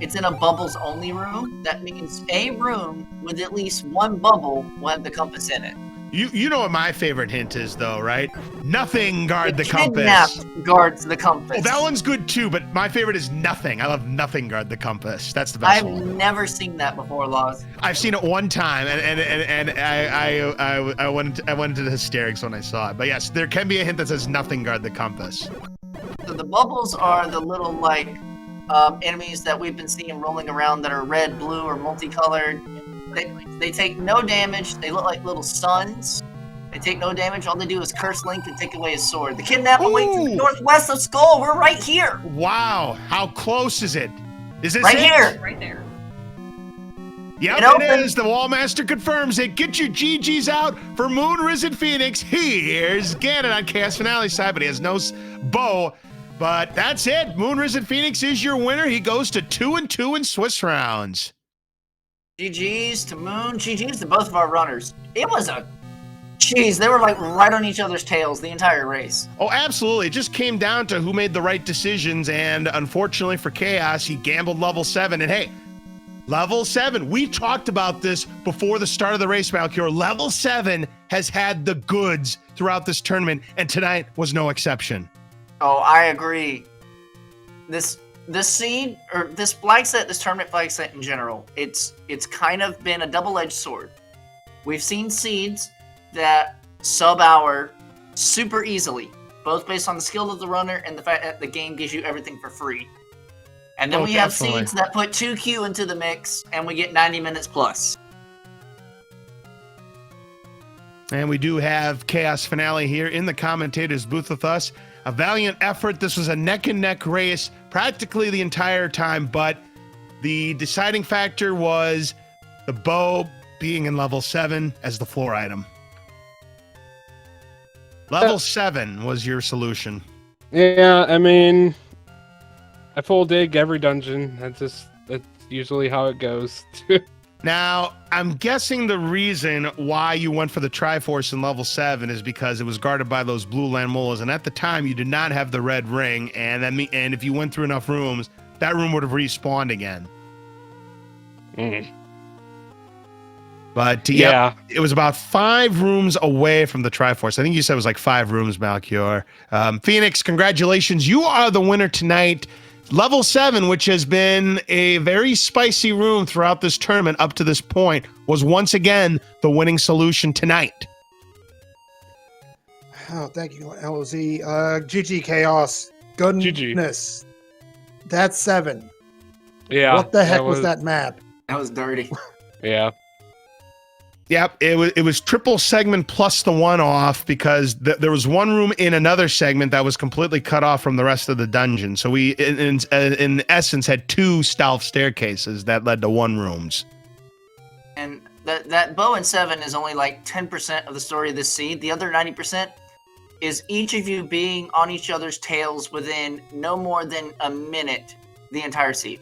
Speaker 2: it's in a bubbles only room. That means a room with at least one bubble will have the compass in it.
Speaker 1: You know what my favorite hint is, though, right? Nothing guard the compass.
Speaker 2: Kidnapped guards the compass.
Speaker 1: Oh, that one's good too, but my favorite is nothing. I love nothing guard the compass. That's the best one.
Speaker 2: I've never seen that before, Laws.
Speaker 1: I've seen it one time, and I went into the hysterics when I saw it. But yes, there can be a hint that says nothing guard the compass.
Speaker 2: So the bubbles are the little like enemies that we've been seeing rolling around that are red, blue, or multicolored. They take no damage. They look like little suns. They take no damage. All they do is curse Link and take away his sword. The kidnapper waits to the northwest of Skull. We're right here.
Speaker 1: Wow. How close is it? Is this
Speaker 2: right
Speaker 1: it?
Speaker 2: Here?
Speaker 3: Right there.
Speaker 1: Yep, it is. The Wallmaster confirms it. Get your GGs out for MoonrisenPhoenix. Here's Ganon on Cha0sFinale side, but he has no bow. But that's it. MoonrisenPhoenix is your winner. He goes to 2-2 in Swiss rounds.
Speaker 2: GG's to Moon. GG's to both of our runners. It was a... Jeez, they were like right on each other's tails the entire race.
Speaker 1: Oh, absolutely. It just came down to who made the right decisions, and unfortunately for Chaos, he gambled level 7. And hey, level 7, we talked about this before the start of the race, Malchior. Level 7 has had the goods throughout this tournament, and tonight was no exception.
Speaker 2: Oh, I agree. This seed, or this flag set, this tournament flag set in general, it's kind of been a double-edged sword. We've seen seeds that sub-hour super easily, both based on the skill of the runner and the fact that the game gives you everything for free. And then we have seeds that put 2Q into the mix, and we get 90 minutes plus.
Speaker 1: And we do have Cha0sFinale here in the commentators booth with us. A valiant effort. This was a neck-and-neck race practically the entire time, but the deciding factor was the bow being in level 7 as the floor item. Level 7 was your solution.
Speaker 4: Yeah, I mean, I full dig every dungeon. That's usually how it goes.
Speaker 1: Now, I'm guessing the reason why you went for the Triforce in level 7 is because it was guarded by those blue land molas, and at the time you did not have the red ring, and if you went through enough rooms, that room would have respawned again. But yeah, it was about 5 rooms away from the Triforce. I think you said it was like 5 rooms, Malchior. Phoenix, congratulations. You are the winner tonight. Level 7, which has been a very spicy room throughout this tournament up to this point, was once again the winning solution tonight.
Speaker 3: Oh, thank you, LOZ. GG Chaos. Goodness. That's 7.
Speaker 4: Yeah.
Speaker 3: What the heck was that map?
Speaker 2: That was dirty.
Speaker 4: Yeah.
Speaker 1: Yep, it was triple segment plus the one off because there was one room in another segment that was completely cut off from the rest of the dungeon. So we, in essence, had 2 stealth staircases that led to 1 rooms.
Speaker 2: And that bow and 7 is only like 10% of the story of this seed. The other 90% is each of you being on each other's tails within no more than a minute the entire seed.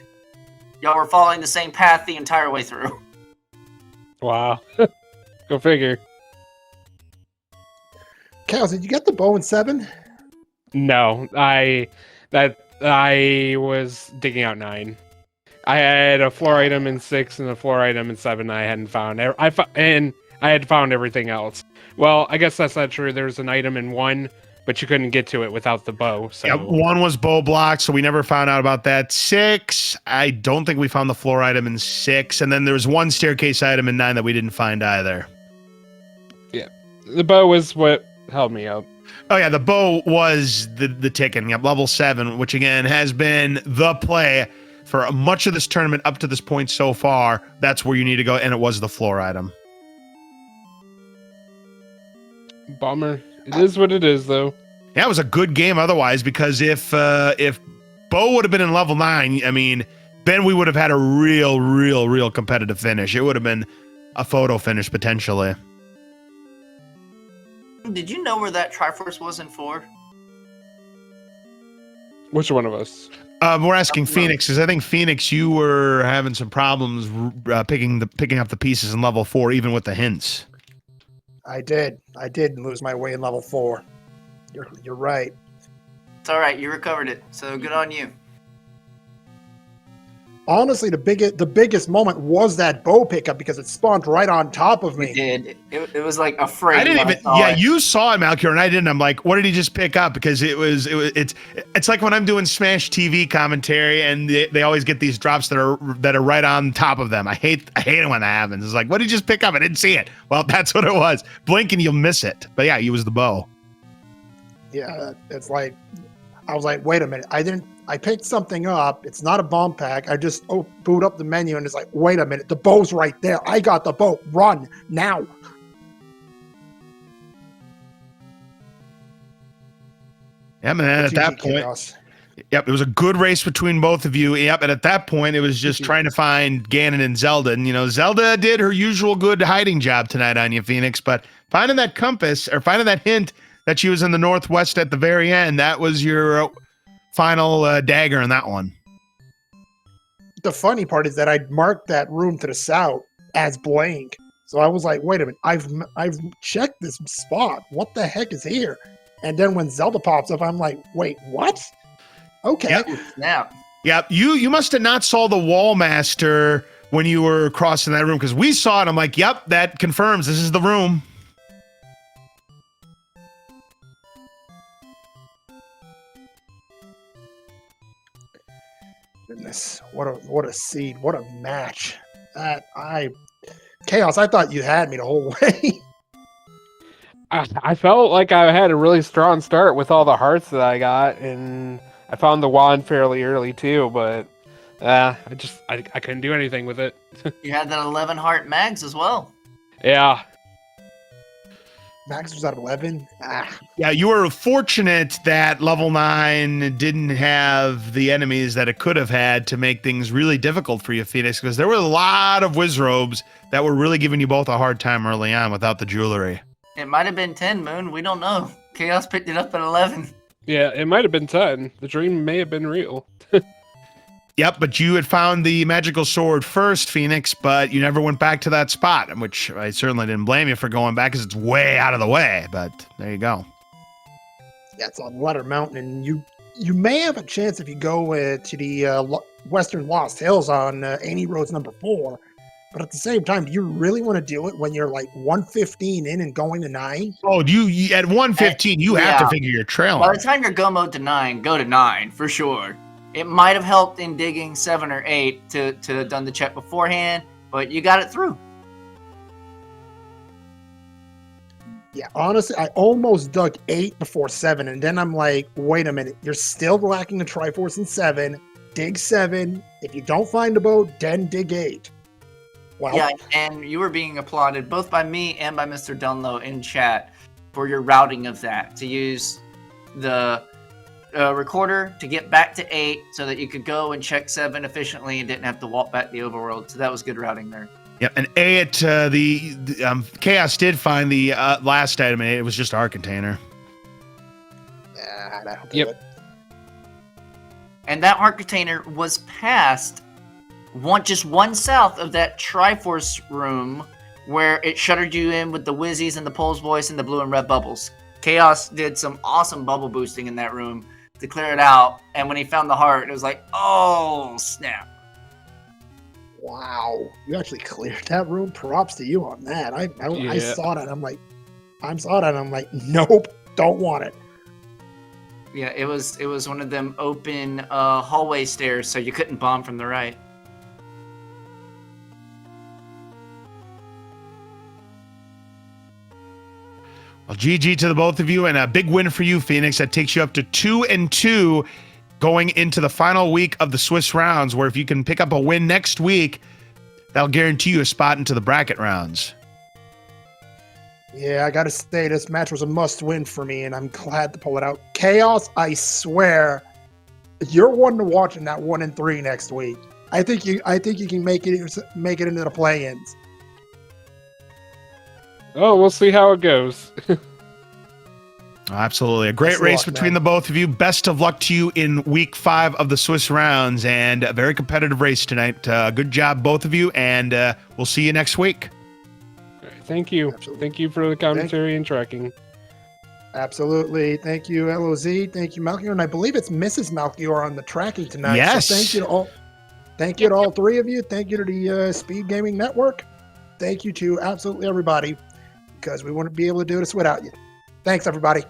Speaker 2: Y'all were following the same path the entire way through.
Speaker 4: Wow. Go figure.
Speaker 3: Chaos, did you get the bow and 7?
Speaker 4: No, I was digging out 9. I had a floor item in 6 and a floor item in 7 I hadn't found. And I had found everything else. Well, I guess that's not true. There was an item in 1, but you couldn't get to it without the bow. So.
Speaker 1: Yep, 1 was bow block, so we never found out about that. 6, I don't think we found the floor item in 6. And then there was 1 staircase item in 9 that we didn't find either.
Speaker 4: Yeah, the bow was what held me up.
Speaker 1: Oh yeah, the bow was the ticket. Yep, level 7, which again has been the play for much of this tournament up to this point so far. That's where you need to go, and it was the floor item.
Speaker 4: Bummer. It is what it is, though.
Speaker 1: Yeah, it was a good game otherwise, because if Bo would have been in level 9, I mean, then we would have had a real competitive finish. It would have been a photo finish potentially.
Speaker 2: Did you know where that Triforce was in 4?
Speaker 4: Which one of us?
Speaker 1: We're asking Phoenix, because I think Phoenix, you were having some problems picking up the pieces in level 4, even with the hints.
Speaker 3: I did lose my way in level 4. You're right.
Speaker 2: It's all right. You recovered it, so good on you.
Speaker 3: Honestly, the biggest moment was that bow pickup because it spawned right on top of me.
Speaker 2: It did. It was like a frame.
Speaker 1: I didn't even. Yeah, you saw it, Malcure, and I didn't. I'm like, what did he just pick up? Because it's like when I'm doing Smash TV commentary, and they always get these drops that are right on top of them. I hate it when that happens. It's like, what did he just pick up? I didn't see it. Well, that's what it was. Blink and you'll miss it. But yeah, he was the bow.
Speaker 3: Yeah, it's like, I was like, wait a minute. I picked something up. It's not a bomb pack. I just boot up the menu and it's like, wait a minute. The bow's right there. I got the bow. Run now.
Speaker 1: Yeah, man. At that point, yep, it was a good race between both of you. Yep, and at that point, it was just trying to find Ganon and Zelda. And, you know, Zelda did her usual good hiding job tonight on you, Phoenix. But finding that compass, or finding that hint that she was in the northwest at the very end, that was your final dagger in that one.
Speaker 3: The funny part is that I marked that room to the south as blank. So I was like, wait a minute, I've checked this spot. What the heck is here? And then when Zelda pops up, I'm like, wait, what? Okay.
Speaker 1: Yep.
Speaker 2: Yeah.
Speaker 1: Yep. You must have not saw the wall master when you were crossing that room, because we saw it. I'm like, yep, that confirms this is the room.
Speaker 3: Goodness, what a seed, what a match. Chaos, I thought you had me the whole way.
Speaker 4: I felt like I had a really strong start with all the hearts that I got, and I found the wand fairly early too, but I couldn't do anything with it.
Speaker 2: You had that 11 heart mags as well.
Speaker 4: Yeah.
Speaker 3: Max was at 11.
Speaker 1: Yeah, you were fortunate that level 9 didn't have the enemies that it could have had to make things really difficult for you, Phoenix, because there were a lot of Wizrobes that were really giving you both a hard time early on without the jewelry.
Speaker 2: It might have been 10, Moon. We don't know. Chaos picked it up at 11.
Speaker 4: Yeah, it might have been 10. The dream may have been real.
Speaker 1: Yep, but you had found the magical sword first, Phoenix, but you never went back to that spot, which I certainly didn't blame you for going back because it's way out of the way, but there you go.
Speaker 3: Yeah, it's on Letter Mountain, and you may have a chance if you go to the Western Lost Hills on Annie Roads number 4, but at the same time, do you really want to do it when you're like 115 in and going to 9?
Speaker 1: Oh, you at 115, you have to figure your trail
Speaker 2: By
Speaker 1: out.
Speaker 2: the time you're go mode to 9, go to 9, for sure. It might have helped in digging 7 or 8 to have done the check beforehand, but you got it through.
Speaker 3: Yeah, honestly, I almost dug 8 before 7, and then I'm like, wait a minute, you're still lacking the Triforce in 7. Dig 7. If you don't find a boat, then dig 8. Well,
Speaker 2: Yeah, and you were being applauded both by me and by Mr. Dunlow in chat for your routing of that, to use the recorder to get back to 8 so that you could go and check 7 efficiently and didn't have to walk back the overworld. So that was good routing there.
Speaker 1: Yeah, and at the Chaos did find the last item, and it was just our container.
Speaker 3: yeah, that'll do
Speaker 4: Yep.
Speaker 3: it.
Speaker 2: And that heart container was past just one south of that Triforce room where it shuttered you in with the Wizzies and the Pole's voice and the blue and red bubbles. Chaos did some awesome bubble boosting in that room to clear it out, and when he found the heart, it was like, oh, snap.
Speaker 3: Wow, you actually cleared that room. Props to you on that. I
Speaker 4: Yeah.
Speaker 3: saw that. I'm like, nope, don't want it.
Speaker 2: Yeah, it was one of them open hallway stairs, so you couldn't bomb from the right.
Speaker 1: Well, GG to the both of you, and a big win for you, Phoenix. That takes you up to 2-2 going into the final week of the Swiss rounds, where if you can pick up a win next week, that'll guarantee you a spot into the bracket rounds.
Speaker 3: Yeah, I gotta say, this match was a must-win for me, and I'm glad to pull it out. Chaos, I swear, you're one to watch in that 1 and 3 next week. I think you can make it into the play-ins.
Speaker 4: Oh, we'll see how it goes.
Speaker 1: Absolutely. A great
Speaker 3: Best of
Speaker 1: race
Speaker 3: luck,
Speaker 1: between
Speaker 3: man.
Speaker 1: the both of you. Best of luck to you in week 5 of the Swiss rounds, and a very competitive race tonight. Good job, both of you, and we'll see you next week.
Speaker 4: All right, thank you.
Speaker 3: Absolutely.
Speaker 4: Thank you for the commentary and tracking.
Speaker 3: Absolutely. Thank you, LOZ. Thank you, Malchior. And I believe it's Mrs. Malchior on the tracking tonight.
Speaker 1: Yes.
Speaker 3: So thank you to all. Thank you to all 3 of you. Thank you to the Speed Gaming Network. Thank you to absolutely everybody, because we wouldn't be able to do this without you. Thanks, everybody.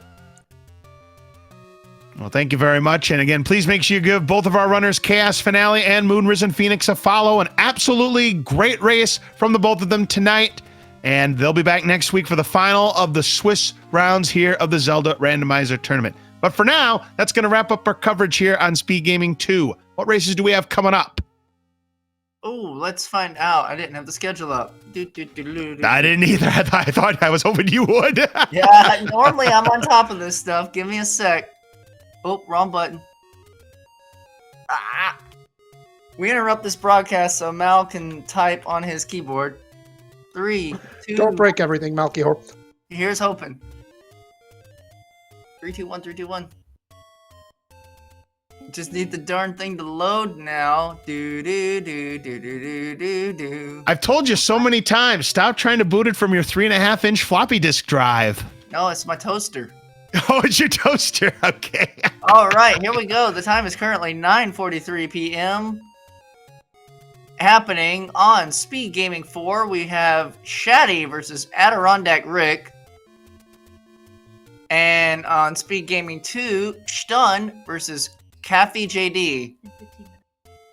Speaker 1: Well, thank you very much. And again, please make sure you give both of our runners, Cha0sFinale and MoonrisenPhoenix, a follow. An absolutely great race from the both of them tonight. And they'll be back next week for the final of the Swiss rounds here of the Zelda Randomizer tournament. But for now, that's going to wrap up our coverage here on Speed Gaming 2. What races do we have coming up?
Speaker 2: Oh, let's find out. I didn't have the schedule up.
Speaker 1: I didn't either. I thought I was hoping you would.
Speaker 2: Yeah, normally I'm on top of this stuff. Give me a sec. Oh, wrong button. Ah! We interrupt this broadcast so Mal can type on his keyboard. 3, 2.
Speaker 3: Don't break everything, Malchior.
Speaker 2: Here's hoping. 3, 2, 1, 3, 2, 1. Just need the darn thing to load now. Do do do do do do do do.
Speaker 1: I've told you so many times, stop trying to boot it from your 3.5-inch floppy disk drive.
Speaker 2: No, it's my toaster.
Speaker 1: Oh, it's your toaster. Okay.
Speaker 2: All right, here we go. The time is currently 9:43 p.m. Happening on Speed Gaming 4, we have Shaddy versus Adirondack Rick. And on Speed Gaming 2, Stun versus Kathy JD.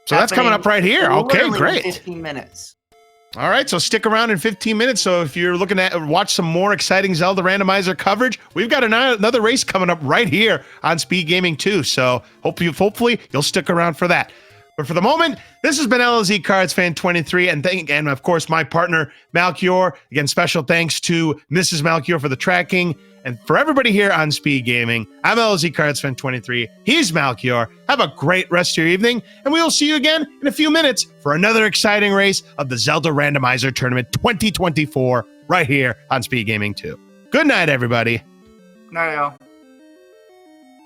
Speaker 1: So that's coming up right here. Okay,
Speaker 2: Literally in
Speaker 1: great.
Speaker 2: 15 minutes.
Speaker 1: All right, so stick around in 15 minutes. So if you're looking to watch some more exciting Zelda Randomizer coverage, we've got another race coming up right here on Speed Gaming 2. So hopefully you'll stick around for that. But for the moment, this has been LZ Cards Fan 23, and of course my partner Malchior. Again, special thanks to Mrs. Malchior for the tracking, and for everybody here on Speed Gaming. I'm LZ Cards Fan 23. He's Malchior. Have a great rest of your evening, and we will see you again in a few minutes for another exciting race of the Zelda Randomizer Tournament 2024 right here on Speed Gaming 2. Good night, everybody.
Speaker 2: No,